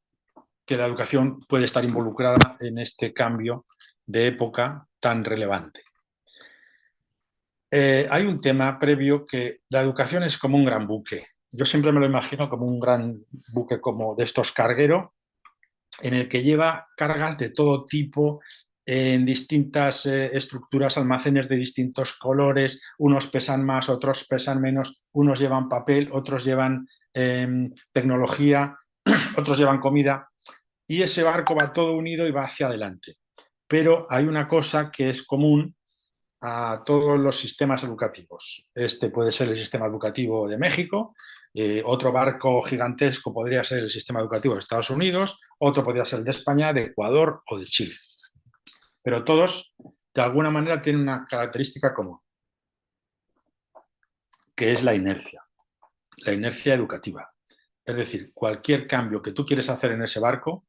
que la educación puede estar involucrada en este cambio de época tan relevante. Hay un tema previo que la educación es como un gran buque. Yo siempre me lo imagino como un gran buque como de estos cargueros, en el que lleva cargas de todo tipo, en distintas estructuras, almacenes de distintos colores, unos pesan más, otros pesan menos, unos llevan papel, otros llevan tecnología, otros llevan comida, y ese barco va todo unido y va hacia adelante. Pero hay una cosa que es común a todos los sistemas educativos. Este puede ser el sistema educativo de México, otro barco gigantesco podría ser el sistema educativo de Estados Unidos, otro podría ser el de España, de Ecuador o de Chile. Pero todos, de alguna manera, tienen una característica común, que es la inercia educativa. Es decir, cualquier cambio que tú quieres hacer en ese barco,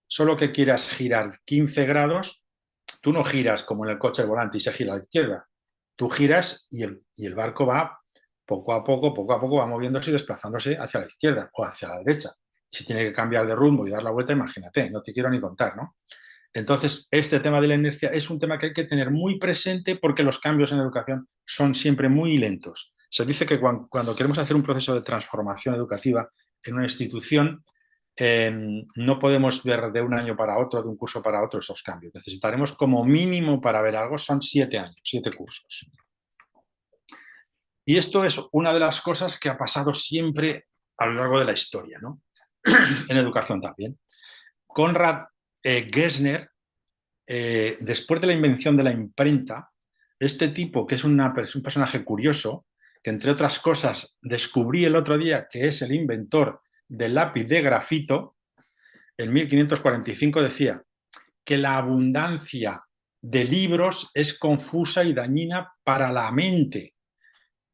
solo que quieras girar 15 grados, tú no giras como en el coche al volante y se gira a la izquierda. Tú giras y el barco va poco a poco va moviéndose y desplazándose hacia la izquierda o hacia la derecha. Si tiene que cambiar de rumbo y dar la vuelta, imagínate, no te quiero ni contar, ¿no? Entonces, este tema de la inercia es un tema que hay que tener muy presente porque los cambios en la educación son siempre muy lentos. Se dice que cuando queremos hacer un proceso de transformación educativa en una institución, no podemos ver de un año para otro, de un curso para otro, esos cambios. Necesitaremos como mínimo para ver algo, son 7 años, 7 cursos. Y esto es una de las cosas que ha pasado siempre a lo largo de la historia, ¿no? En educación también. Konrad Gessner, después de la invención de la imprenta, este tipo, que es un personaje curioso, que entre otras cosas descubrí el otro día que es el inventor del lápiz de grafito, en 1545 decía que la abundancia de libros es confusa y dañina para la mente.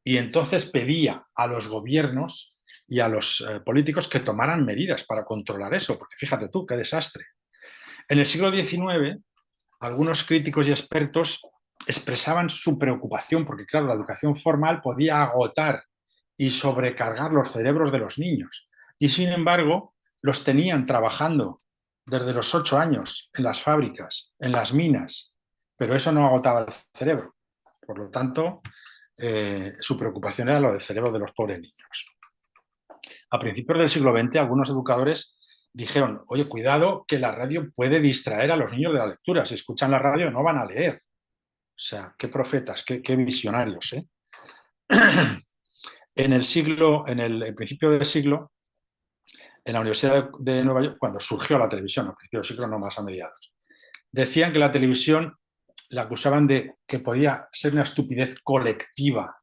Y entonces pedía a los gobiernos y a los políticos que tomaran medidas para controlar eso, porque fíjate tú, qué desastre. En el siglo XIX, algunos críticos y expertos expresaban su preocupación porque, claro, la educación formal podía agotar y sobrecargar los cerebros de los niños. Y, sin embargo, los tenían trabajando desde los 8 años en las fábricas, en las minas, pero eso no agotaba el cerebro. Por lo tanto, su preocupación era lo del cerebro de los pobres niños. A principios del siglo XX, algunos educadores dijeron, oye, cuidado que la radio puede distraer a los niños de la lectura. Si escuchan la radio no van a leer. O sea, qué profetas, qué visionarios, ¿eh? En el principio del siglo, en la Universidad de Nueva York, cuando surgió la televisión, al principio del siglo, no más a mediados, decían que la televisión la acusaban de que podía ser una estupidez colectiva,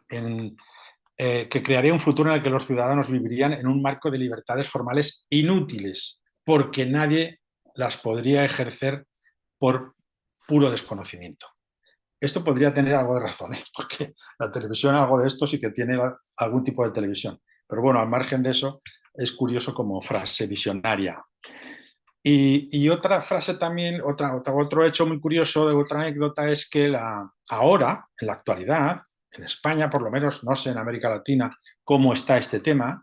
que crearía un futuro en el que los ciudadanos vivirían en un marco de libertades formales inútiles, porque nadie las podría ejercer por puro desconocimiento. Esto podría tener algo de razón, ¿eh? Porque la televisión, algo de esto sí que tiene algún tipo de televisión. Pero bueno, al margen de eso, es curioso como frase visionaria. Y otra frase también, otro hecho muy curioso, otra anécdota, es que ahora, en la actualidad, en España por lo menos, no sé en América Latina cómo está este tema,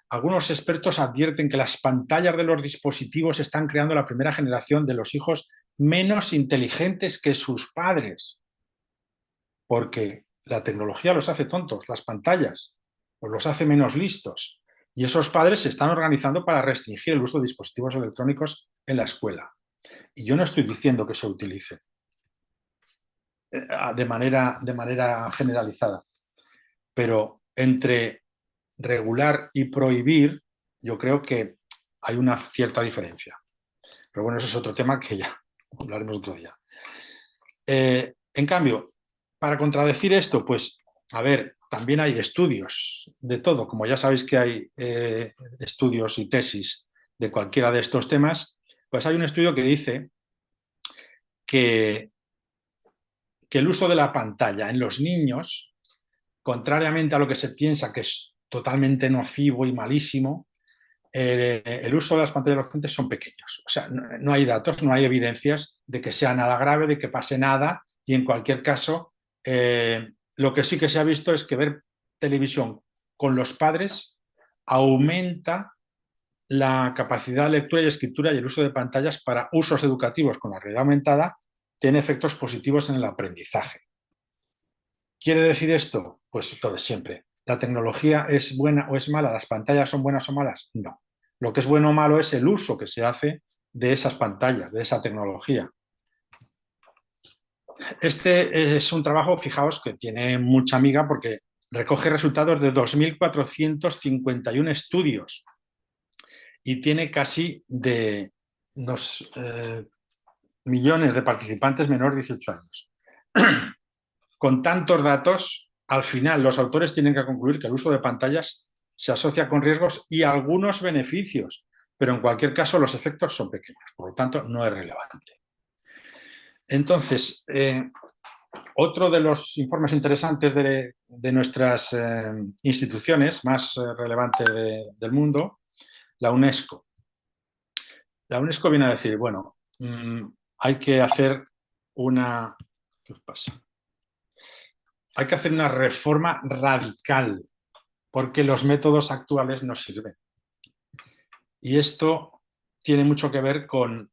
algunos expertos advierten que las pantallas de los dispositivos están creando la primera generación de los hijos menos inteligentes que sus padres, porque la tecnología los hace tontos, las pantallas, pues los hace menos listos. Y esos padres se están organizando para restringir el uso de dispositivos electrónicos en la escuela. Y yo no estoy diciendo que se utilicen de manera generalizada, pero entre regular y prohibir, yo creo que hay una cierta diferencia. Pero bueno, eso es otro tema que ya hablaremos otro día. En cambio, para contradecir esto, pues, a ver, también hay estudios de todo. Como ya sabéis que hay estudios y tesis de cualquiera de estos temas, pues hay un estudio que dice que el uso de la pantalla en los niños, contrariamente a lo que se piensa que es totalmente nocivo y malísimo, el uso de las pantallas de los docentes son pequeños. O sea, no hay datos, no hay evidencias de que sea nada grave, de que pase nada, y en cualquier caso, lo que sí que se ha visto es que ver televisión con los padres aumenta la capacidad de lectura y escritura, y el uso de pantallas para usos educativos con la realidad aumentada tiene efectos positivos en el aprendizaje. ¿Quiere decir esto? Pues lo de siempre. ¿La tecnología es buena o es mala? ¿Las pantallas son buenas o malas? No. Lo que es bueno o malo es el uso que se hace de esas pantallas, de esa tecnología. Este es un trabajo, fijaos, que tiene mucha miga porque recoge resultados de 2.451 estudios y tiene casi de 2 millones de participantes menores de 18 años. con tantos datos, al final los autores tienen que concluir que el uso de pantallas se asocia con riesgos y algunos beneficios, pero en cualquier caso los efectos son pequeños, por lo tanto no es relevante. Entonces, otro de los informes interesantes de nuestras instituciones más relevantes del mundo, la UNESCO. La UNESCO viene a decir, bueno, hay que hacer una... ¿Qué os pasa? Hay que hacer una reforma radical, porque los métodos actuales no sirven. Y esto tiene mucho que ver con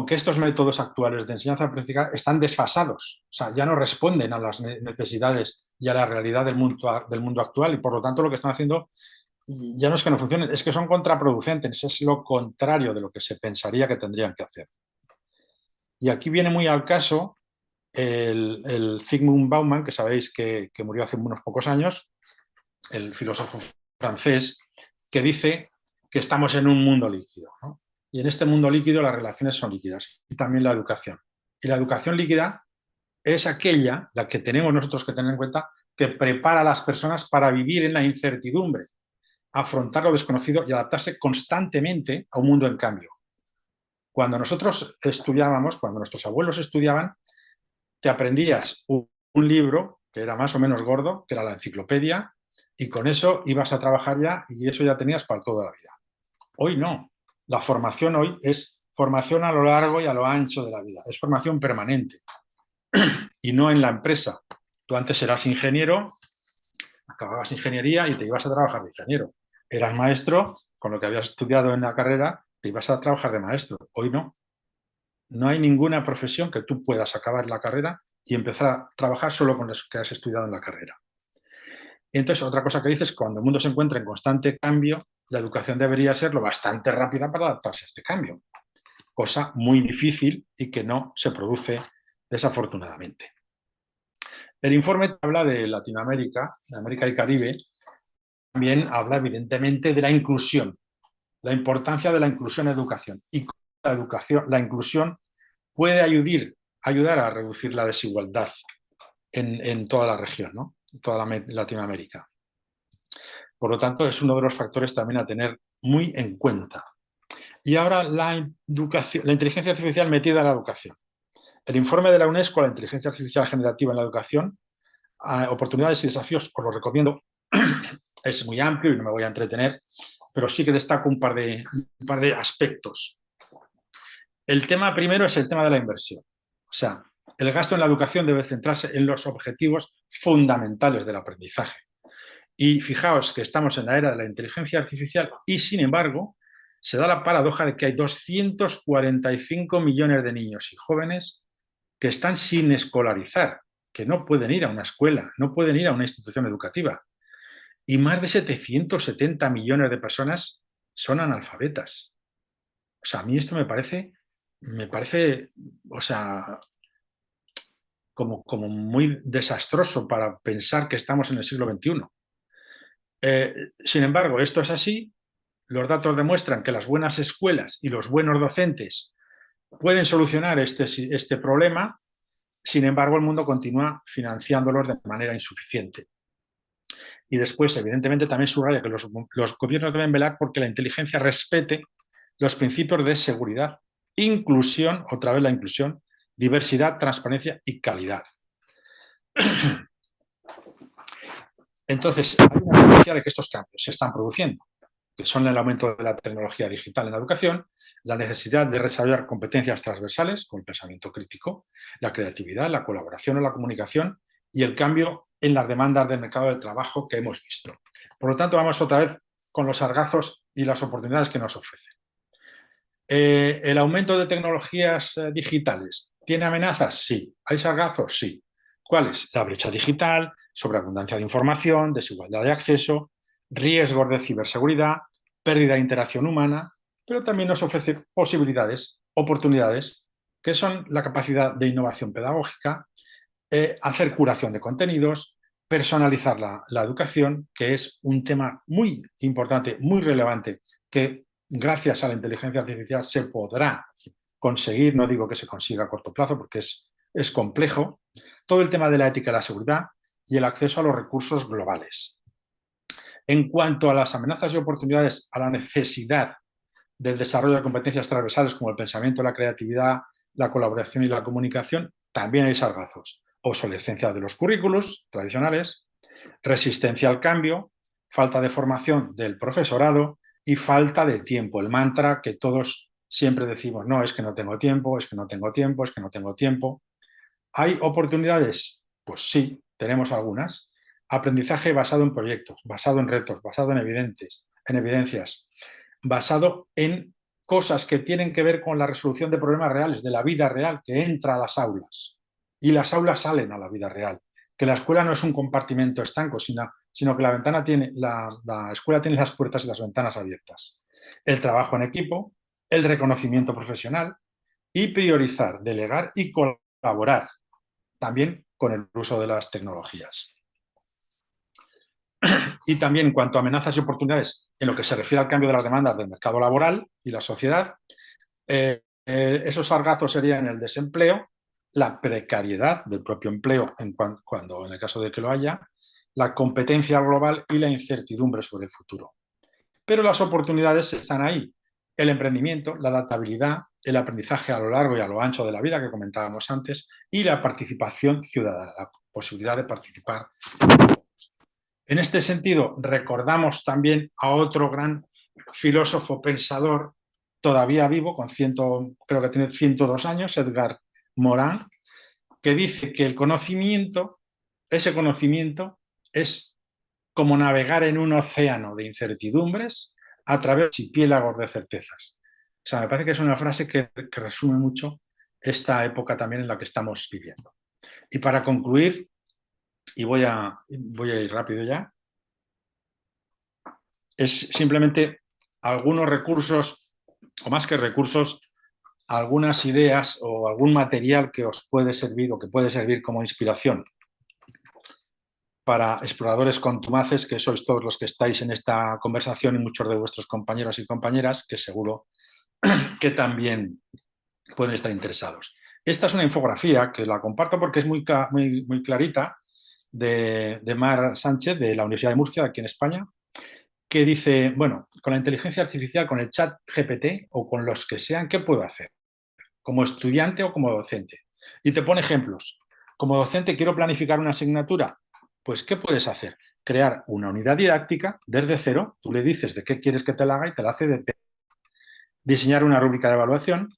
que estos métodos actuales de enseñanza-aprendizaje están desfasados, o sea, ya no responden a las necesidades y a la realidad del mundo actual, y por lo tanto lo que están haciendo ya no es que no funcionen, es que son contraproducentes, es lo contrario de lo que se pensaría que tendrían que hacer. Y aquí viene muy al caso el Zygmunt Bauman, que sabéis que murió hace unos pocos años, el filósofo francés, que dice que estamos en un mundo líquido, ¿no? Y en este mundo líquido las relaciones son líquidas, y también la educación. Y la educación líquida es aquella, la que tenemos nosotros que tener en cuenta, que prepara a las personas para vivir en la incertidumbre, afrontar lo desconocido y adaptarse constantemente a un mundo en cambio. Cuando nosotros estudiábamos, cuando nuestros abuelos estudiaban, te aprendías un libro que era más o menos gordo, que era la enciclopedia, y con eso ibas a trabajar ya y eso ya tenías para toda la vida. Hoy no. La formación hoy es formación a lo largo y a lo ancho de la vida. Es formación permanente y no en la empresa. Tú antes eras ingeniero, acababas ingeniería y te ibas a trabajar de ingeniero. Eras maestro, con lo que habías estudiado en la carrera, te ibas a trabajar de maestro. Hoy no. No hay ninguna profesión que tú puedas acabar la carrera y empezar a trabajar solo con lo que has estudiado en la carrera. Entonces, otra cosa que dices, cuando el mundo se encuentra en constante cambio, la educación debería ser lo bastante rápida para adaptarse a este cambio, cosa muy difícil y que no se produce desafortunadamente. El informe habla de Latinoamérica, de América y Caribe, también habla evidentemente de la inclusión, la importancia de la inclusión en educación y cómo la inclusión puede ayudar a reducir la desigualdad en toda la región, ¿no? En toda Latinoamérica. Por lo tanto, es uno de los factores también a tener muy en cuenta. Y ahora la inteligencia artificial metida en la educación. El informe de la UNESCO, la inteligencia artificial generativa en la educación, oportunidades y desafíos, os lo recomiendo. Es muy amplio y no me voy a entretener, pero sí que destaco un par de aspectos. El tema primero es el tema de la inversión. O sea, el gasto en la educación debe centrarse en los objetivos fundamentales del aprendizaje. Y fijaos que estamos en la era de la inteligencia artificial y, sin embargo, se da la paradoja de que hay 245 millones de niños y jóvenes que están sin escolarizar, que no pueden ir a una escuela, no pueden ir a una institución educativa. Y más de 770 millones de personas son analfabetas. O sea, a mí esto me parece, o sea, como muy desastroso para pensar que estamos en el siglo XXI. Sin embargo, esto es así. Los datos demuestran que las buenas escuelas y los buenos docentes pueden solucionar este problema. Sin embargo, el mundo continúa financiándolos de manera insuficiente. Y después, evidentemente, también subraya que los gobiernos deben velar porque la inteligencia respete los principios de seguridad, inclusión, otra vez la inclusión, diversidad, transparencia y calidad. Entonces, hay una evidencia de que estos cambios se están produciendo, que son el aumento de la tecnología digital en la educación, la necesidad de desarrollar competencias transversales, como el pensamiento crítico, la creatividad, la colaboración o la comunicación y el cambio en las demandas del mercado del trabajo que hemos visto. Por lo tanto, vamos otra vez con los sargazos y las oportunidades que nos ofrecen. ¿El aumento de tecnologías digitales tiene amenazas? Sí. ¿Hay sargazos? Sí. ¿Cuáles? La brecha digital, sobreabundancia de información, desigualdad de acceso, riesgos de ciberseguridad, pérdida de interacción humana, pero también nos ofrece posibilidades, oportunidades, que son la capacidad de innovación pedagógica, hacer curación de contenidos, personalizar la educación, que es un tema muy importante, muy relevante, que gracias a la inteligencia artificial se podrá conseguir, no digo que se consiga a corto plazo porque es es complejo, todo el tema de la ética y la seguridad y el acceso a los recursos globales. En cuanto a las amenazas y oportunidades, a la necesidad del desarrollo de competencias transversales como el pensamiento, la creatividad, la colaboración y la comunicación, también hay sargazos. Obsolescencia de los currículos tradicionales, resistencia al cambio, falta de formación del profesorado y falta de tiempo. El mantra que todos siempre decimos, no, es que no tengo tiempo, es que no tengo tiempo, es que no tengo tiempo. ¿Hay oportunidades? Pues sí, tenemos algunas. Aprendizaje basado en proyectos, basado en retos, basado en evidencias, basado en cosas que tienen que ver con la resolución de problemas reales, de la vida real, que entra a las aulas. Y las aulas salen a la vida real. Que la escuela no es un compartimento estanco, sino que la escuela tiene las puertas y las ventanas abiertas. El trabajo en equipo, el reconocimiento profesional y priorizar, delegar y colaborar también con el uso de las tecnologías. Y también en cuanto a amenazas y oportunidades en lo que se refiere al cambio de las demandas del mercado laboral y la sociedad, esos sargazos serían el desempleo, la precariedad del propio empleo cuando en el caso de que lo haya, la competencia global y la incertidumbre sobre el futuro. Pero las oportunidades están ahí. El emprendimiento, la adaptabilidad, el aprendizaje a lo largo y a lo ancho de la vida que comentábamos antes y la participación ciudadana, la posibilidad de participar. En este sentido, recordamos también a otro gran filósofo pensador todavía vivo, creo que tiene 102 años, Edgar Morin, que dice que el conocimiento, ese conocimiento es como navegar en un océano de incertidumbres a través de archipiélagos de certezas. O sea, me parece que es una frase que resume mucho esta época también en la que estamos viviendo. Y para concluir, y voy a ir rápido ya, es simplemente algunos recursos, o más que recursos, algunas ideas o algún material que os puede servir o que puede servir como inspiración para exploradores contumaces, que sois todos los que estáis en esta conversación y muchos de vuestros compañeros y compañeras, que seguro que también pueden estar interesados. Esta es una infografía que la comparto porque es muy clarita, de Mar Sánchez, de la Universidad de Murcia, aquí en España, que dice, bueno, con la inteligencia artificial, con el chat GPT o con los que sean, ¿qué puedo hacer? Como estudiante o como docente. Y te pone ejemplos. Como docente quiero planificar una asignatura. Pues, ¿qué puedes hacer? Crear una unidad didáctica desde cero. Tú le dices de qué quieres que te la haga y te la hace de diseñar una rúbrica de evaluación,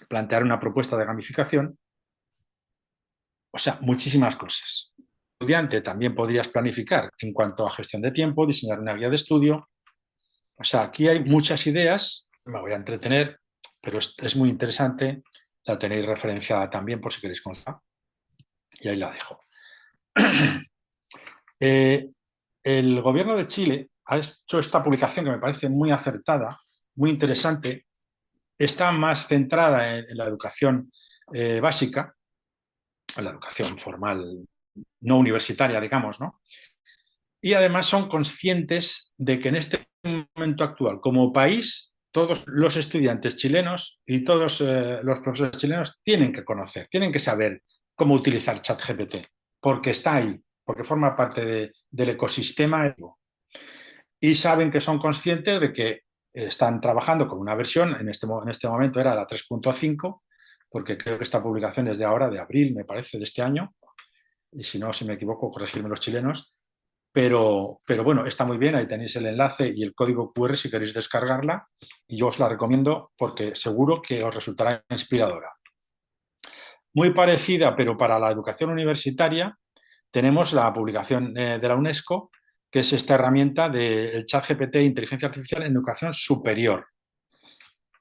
plantear una propuesta de gamificación. O sea, muchísimas cosas. Estudiante también podrías planificar en cuanto a gestión de tiempo, diseñar una guía de estudio. O sea, aquí hay muchas ideas, me voy a entretener, pero es muy interesante, la tenéis referenciada también por si queréis constar. Y ahí la dejo. El gobierno de Chile ha hecho esta publicación que me parece muy acertada, muy interesante, está más centrada en la educación básica, en la educación formal, no universitaria, digamos, ¿no? Y además son conscientes de que en este momento actual, como país, todos los estudiantes chilenos y todos los profesores chilenos tienen que conocer, tienen que saber cómo utilizar ChatGPT, porque está ahí, porque forma parte del ecosistema. Y saben que son conscientes de que están trabajando con una versión, en este momento era la 3.5, porque creo que esta publicación es de ahora, de abril, me parece, de este año, y si no, si me equivoco, corregirme los chilenos. Pero bueno, está muy bien, ahí tenéis el enlace y el código QR si queréis descargarla y yo os la recomiendo porque seguro que os resultará inspiradora. Muy parecida, pero para la educación universitaria, tenemos la publicación de la UNESCO, que es esta herramienta del ChatGPT, inteligencia artificial en educación superior.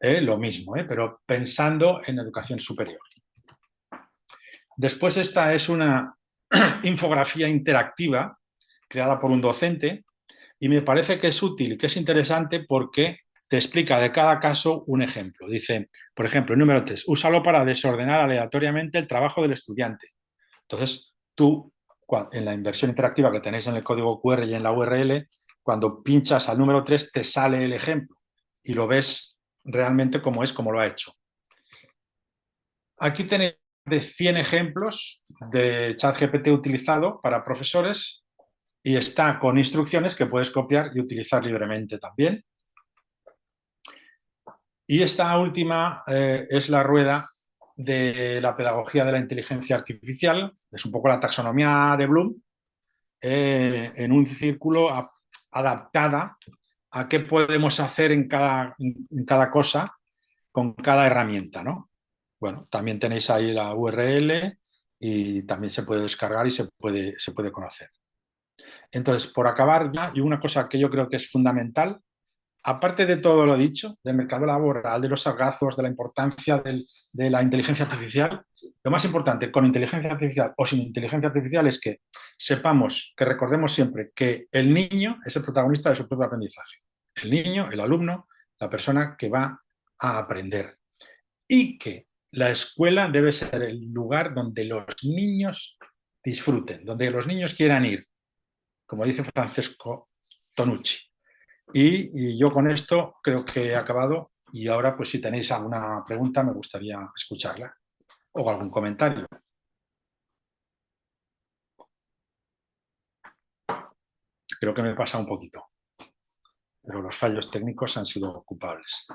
Lo mismo, pero pensando en educación superior. Después esta es una infografía interactiva creada por un docente y me parece que es útil y que es interesante porque te explica de cada caso un ejemplo. Dice, por ejemplo, el número 3, úsalo para desordenar aleatoriamente el trabajo del estudiante. Entonces, tú, en la inversión interactiva que tenéis en el código QR y en la URL, cuando pinchas al número 3 te sale el ejemplo y lo ves realmente como es, como lo ha hecho. Aquí tenéis de 100 ejemplos de ChatGPT utilizado para profesores y está con instrucciones que puedes copiar y utilizar libremente también. Y esta última es la rueda de la pedagogía de la inteligencia artificial, es un poco la taxonomía de Bloom, en un círculo adaptada a qué podemos hacer en cada cosa con cada herramienta, ¿no? Bueno, también tenéis ahí la URL y también se puede descargar y se puede conocer. Entonces, por acabar ya, y una cosa que yo creo que es fundamental, aparte de todo lo dicho, del mercado laboral, de los sargazos, de la importancia de la inteligencia artificial, lo más importante con inteligencia artificial o sin inteligencia artificial es que sepamos, que recordemos siempre que el niño es el protagonista de su propio aprendizaje. El niño, el alumno, la persona que va a aprender. Y que la escuela debe ser el lugar donde los niños disfruten, donde los niños quieran ir, como dice Francesco Tonucci. Y yo con esto creo que he acabado y ahora pues si tenéis alguna pregunta me gustaría escucharla o algún comentario. Creo que me he pasado un poquito, pero los fallos técnicos han sido culpables.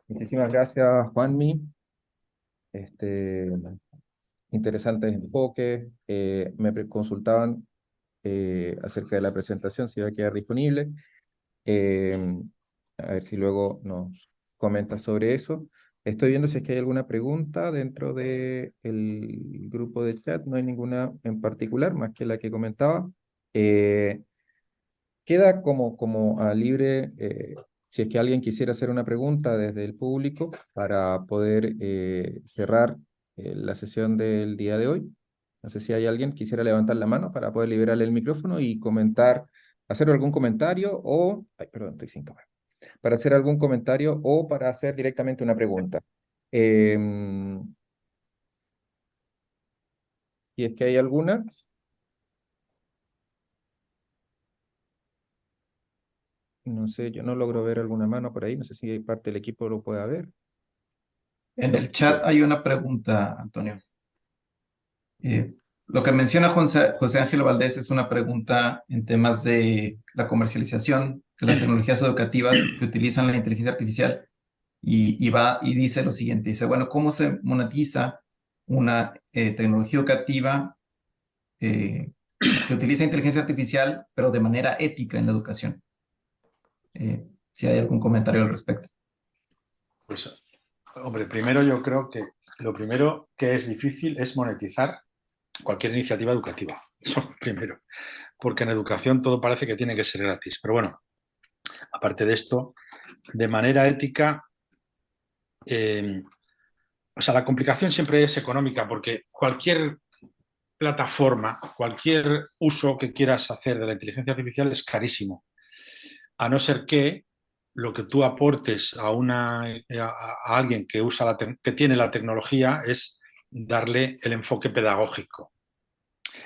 Muchísimas gracias, Juanmi. Interesantes enfoques. Me consultaban acerca de la presentación, si iba a quedar disponible. Eh, a ver si luego nos comenta sobre eso. Estoy viendo si es que hay alguna pregunta dentro del grupo de chat. No hay ninguna en particular, más que la que comentaba. Eh, Queda como a libre, si es que alguien quisiera hacer una pregunta desde el público para poder cerrar la sesión del día de hoy. No sé si hay alguien que quisiera levantar la mano para poder liberarle el micrófono y comentar, hacer algún comentario o, ay, perdón, estoy sin cámara, para hacer algún comentario o para hacer directamente una pregunta. Si es que hay alguna. No sé, yo no logro ver alguna mano por ahí, no sé si parte del equipo lo pueda ver. En el chat hay una pregunta, Antonio. Lo que menciona José Ángel Valdés es una pregunta en temas de la comercialización de las tecnologías educativas que utilizan la inteligencia artificial y dice lo siguiente, dice, bueno, ¿cómo se monetiza una tecnología educativa que utiliza inteligencia artificial pero de manera ética en la educación? Si hay algún comentario al respecto. Pues, hombre, primero yo creo que lo primero que es difícil es monetizar cualquier iniciativa educativa. Eso primero. Porque en educación todo parece que tiene que ser gratis. Pero bueno, aparte de esto, de manera ética, o sea, la complicación siempre es económica, porque cualquier plataforma, cualquier uso que quieras hacer de la inteligencia artificial es carísimo. A no ser que lo que tú aportes a alguien que, que tiene la tecnología es darle el enfoque pedagógico.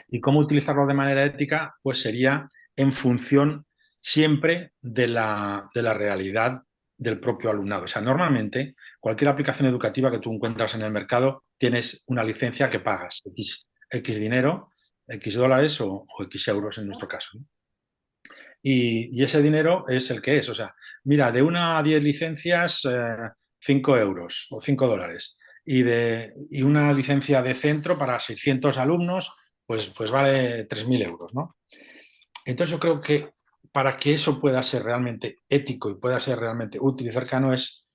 ¿Y cómo utilizarlo de manera ética? Pues sería en función siempre de la realidad del propio alumnado. O sea, normalmente cualquier aplicación educativa que tú encuentras en el mercado tienes una licencia que pagas, X dinero, X dólares o X euros en nuestro caso, ¿no? Y ese dinero es el que es. O sea, mira, de 1 a 10 licencias, 5 euros o 5 dólares. Y una licencia de centro para 600 alumnos, pues vale 3.000 euros, ¿no? Entonces yo creo que para que eso pueda ser realmente ético y pueda ser realmente útil y cercano es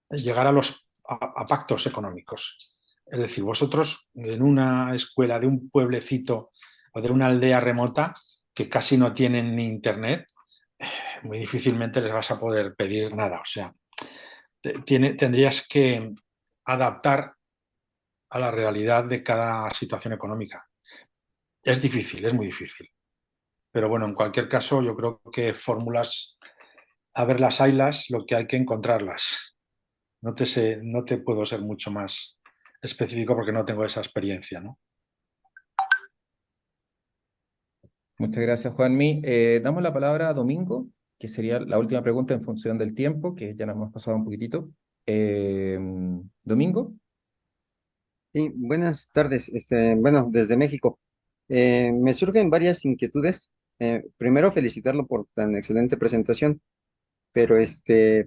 llegar a pactos económicos. Es decir, vosotros en una escuela de un pueblecito o de una aldea remota que casi no tienen ni internet, muy difícilmente les vas a poder pedir nada. O sea, tendrías que adaptar a la realidad de cada situación económica. Es difícil, es muy difícil. Pero bueno, en cualquier caso, yo creo que fórmulas, a ver las haylas, lo que hay que encontrarlas. No te puedo ser mucho más específico porque no tengo esa experiencia, ¿no? Muchas gracias, Juanmi. Damos la palabra a Domingo, que sería la última pregunta en función del tiempo, que ya nos hemos pasado un poquitito. Domingo. Sí, buenas tardes. Bueno, desde México. Me surgen varias inquietudes. Primero, felicitarlo por tan excelente presentación, pero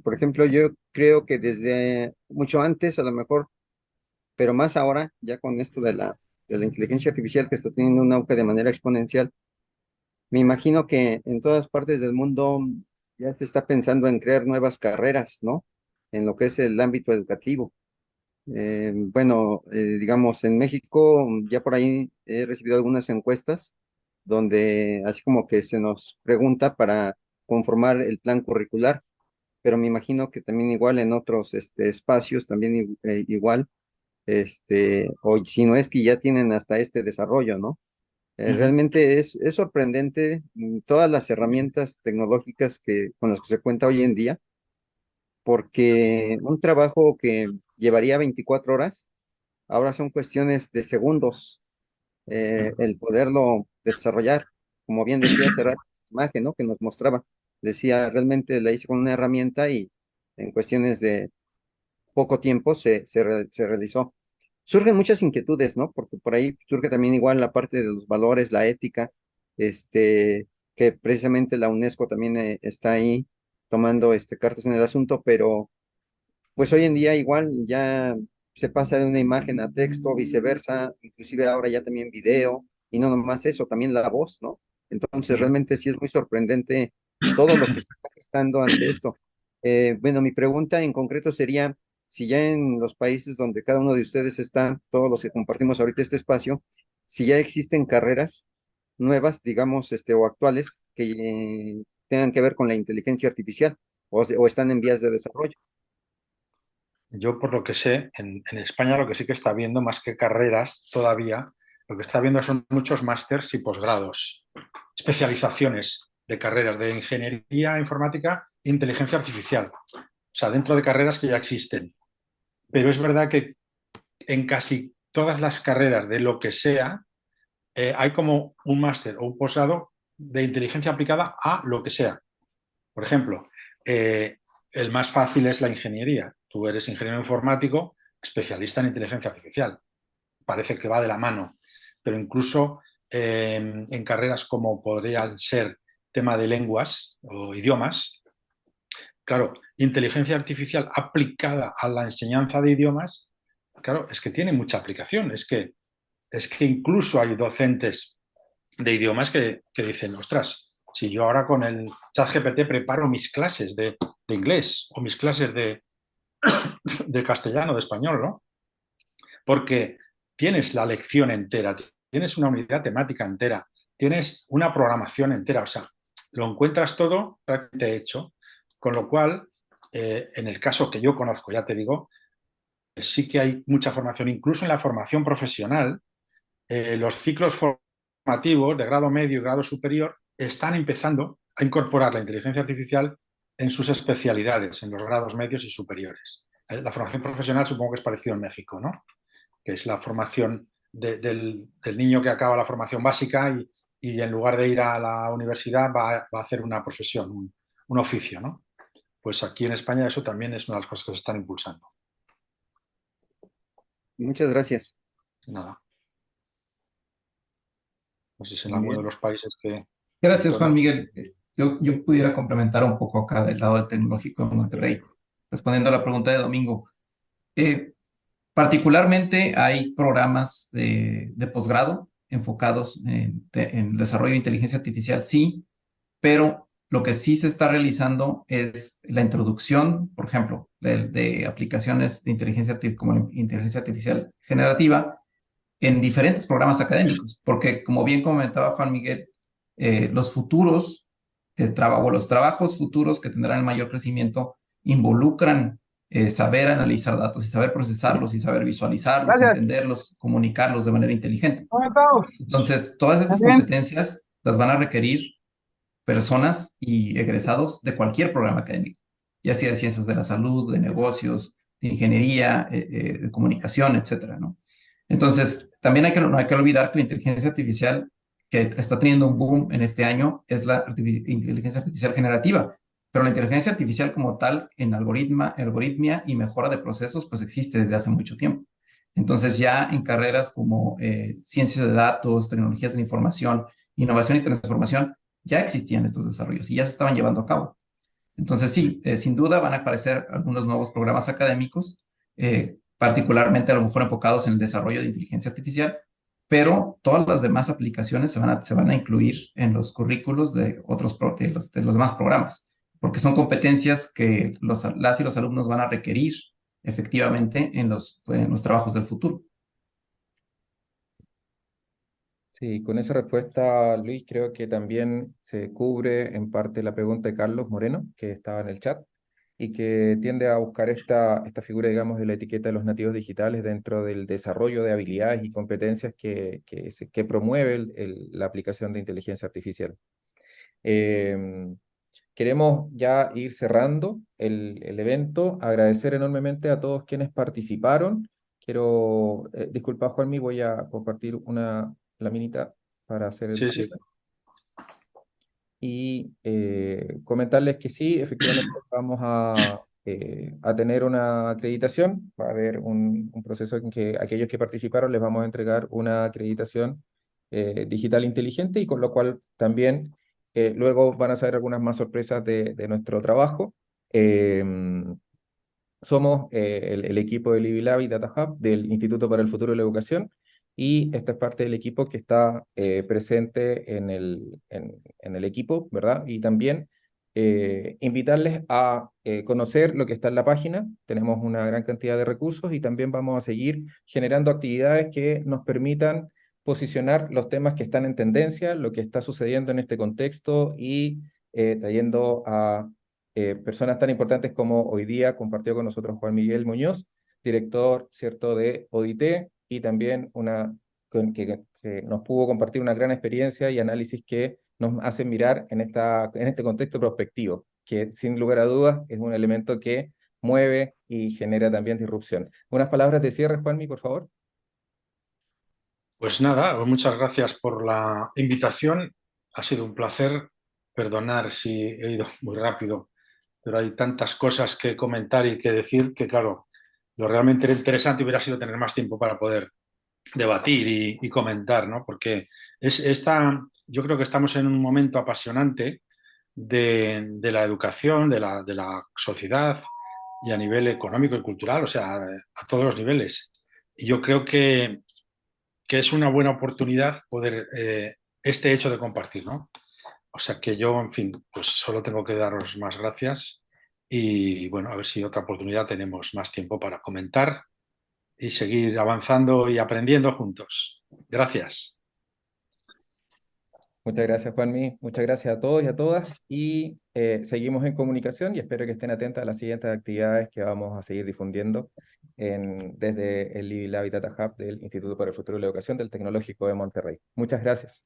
por ejemplo, yo creo que desde mucho antes, a lo mejor, pero más ahora, ya con esto de la inteligencia artificial que está teniendo un auge de manera exponencial, me imagino que en todas partes del mundo ya se está pensando en crear nuevas carreras, ¿no? En lo que es el ámbito educativo. Bueno, digamos, en México ya por ahí he recibido algunas encuestas donde así como que se nos pregunta para conformar el plan curricular, pero me imagino que también igual en otros espacios, también igual, o si no es que ya tienen hasta este desarrollo, ¿no? Ujú. Realmente es sorprendente todas las herramientas tecnológicas con las que se cuenta hoy en día, porque un trabajo que llevaría 24 horas, ahora son cuestiones de segundos el poderlo desarrollar. Como bien decía hace rato, la imagen, ¿no? Que nos mostraba. Decía, realmente la hice con una herramienta y en cuestiones de poco tiempo se realizó. Surgen muchas inquietudes, ¿no? Porque por ahí surge también igual la parte de los valores, la ética, que precisamente la UNESCO también está ahí tomando cartas en el asunto, pero pues hoy en día igual ya se pasa de una imagen a texto, viceversa, inclusive ahora ya también video, y no nomás eso, también la voz, ¿no? Entonces Ujú. realmente sí es muy sorprendente todo lo que se está gestando ante esto. Bueno, mi pregunta en concreto sería, si ya en los países donde cada uno de ustedes está, todos los que compartimos ahorita este espacio, si ya existen carreras nuevas, digamos, o actuales, que tengan que ver con la inteligencia artificial, o están en vías de desarrollo. Yo, por lo que sé, en España lo que sí que está viendo, más que carreras todavía, lo que está viendo son muchos másters y posgrados, especializaciones de carreras de ingeniería informática e inteligencia artificial. O sea, dentro de carreras que ya existen. Pero es verdad que en casi todas las carreras de lo que sea, hay como un máster o un posgrado de inteligencia aplicada a lo que sea. Por ejemplo, el más fácil es la ingeniería. Tú eres ingeniero informático, especialista en inteligencia artificial. Parece que va de la mano, pero incluso en carreras como podrían ser tema de lenguas o idiomas, claro, inteligencia artificial aplicada a la enseñanza de idiomas, claro, es que tiene mucha aplicación. Es que incluso hay docentes de idiomas que dicen, ostras, si yo ahora con el chat GPT preparo mis clases de inglés o mis clases de castellano, de español, ¿no? Porque tienes la lección entera, tienes una unidad temática entera, tienes una programación entera, o sea, lo encuentras todo prácticamente hecho, con lo cual, en el caso que yo conozco, ya te digo, sí que hay mucha formación, incluso en la formación profesional, los ciclos formativos de grado medio y grado superior están empezando a incorporar la inteligencia artificial en sus especialidades, en los grados medios y superiores. La formación profesional supongo que es parecido en México, ¿no? Que es la formación del niño que acaba la formación básica y en lugar de ir a la universidad va a hacer una profesión, un oficio, ¿no? Pues aquí en España eso también es una de las cosas que se están impulsando. Muchas gracias. Nada, no sé si en Muy alguno de bien. los países que, Gracias, Juan Antonio. Miguel. Yo pudiera complementar un poco acá del lado del tecnológico de Monterrey, respondiendo a la pregunta de Domingo. Eh, Particularmente hay programas de posgrado enfocados en el desarrollo de inteligencia artificial, sí, pero lo que sí se está realizando es la introducción, por ejemplo, de aplicaciones de inteligencia como la inteligencia artificial generativa en diferentes programas académicos, porque como bien comentaba Juan Miguel, los futuros o los trabajos futuros que tendrán el mayor crecimiento involucran saber analizar datos y saber procesarlos y saber visualizarlos, Gracias. entenderlos, comunicarlos de manera inteligente. ¿Cómo estamos? Entonces, todas ¿Estás estas bien? competencias las van a requerir personas y egresados de cualquier programa académico, ya sea de ciencias de la salud, de negocios, de ingeniería, de comunicación, etcétera, ¿no? Entonces, también no hay que olvidar que la inteligencia artificial que está teniendo un boom en este año es la inteligencia artificial generativa, pero la inteligencia artificial como tal en algoritmia y mejora de procesos, pues existe desde hace mucho tiempo. Entonces ya en carreras como ciencias de datos, tecnologías de la información, innovación y transformación, ya existían estos desarrollos y ya se estaban llevando a cabo. Entonces sí, sin duda van a aparecer algunos nuevos programas académicos, particularmente a lo mejor enfocados en el desarrollo de inteligencia artificial, pero todas las demás aplicaciones se van a incluir en los currículos de de los demás programas, porque son competencias que las y los alumnos van a requerir efectivamente en los trabajos del futuro. Sí, con esa respuesta, Luis, creo que también se cubre en parte la pregunta de Carlos Moreno, que estaba en el chat, y que tiende a buscar esta figura, digamos, de la etiqueta de los nativos digitales dentro del desarrollo de habilidades y competencias que promueve la aplicación de inteligencia artificial. Em, Queremos ya ir cerrando el evento, agradecer enormemente a todos quienes participaron. Quiero, disculpa Juanmi, voy a compartir una laminita para hacer el Sí, sí. cierre. Y comentarles que sí, efectivamente vamos a tener una acreditación. Va a haber un proceso en que aquellos que participaron les vamos a entregar una acreditación digital inteligente y con lo cual también luego van a saber algunas más sorpresas de nuestro trabajo. Somos el equipo del IBI y Data Hub del Instituto para el Futuro de la Educación y esta es parte del equipo que está presente en el equipo, ¿verdad? Y también invitarles a conocer lo que está en la página. Tenemos una gran cantidad de recursos y también vamos a seguir generando actividades que nos permitan posicionar los temas que están en tendencia, lo que está sucediendo en este contexto y trayendo a personas tan importantes como hoy día compartió con nosotros Juan Miguel Muñoz, director, ¿cierto?, de OIT, y también que nos pudo compartir una gran experiencia y análisis que nos hacen mirar en este contexto prospectivo, que sin lugar a dudas es un elemento que mueve y genera también disrupción. Unas palabras de cierre, Juanmi, por favor. Pues nada, muchas gracias por la invitación. Ha sido un placer. Perdonar si he ido muy rápido, pero hay tantas cosas que comentar y que decir que, claro, lo realmente interesante hubiera sido tener más tiempo para poder debatir y comentar, ¿no? Porque yo creo que estamos en un momento apasionante de la educación, de la sociedad y a nivel económico y cultural, o sea, a todos los niveles. Y yo creo que es una buena oportunidad poder este hecho de compartir, ¿no? O sea que yo, en fin, pues solo tengo que daros más gracias y bueno, a ver si otra oportunidad tenemos más tiempo para comentar y seguir avanzando y aprendiendo juntos. Gracias. Muchas gracias, Juanmi. Muchas gracias a todos y a todas. Y seguimos en comunicación y espero que estén atentas a las siguientes actividades que vamos a seguir difundiendo desde el Live Lab y Data Hub del Instituto para el Futuro de la Educación del Tecnológico de Monterrey. Muchas gracias.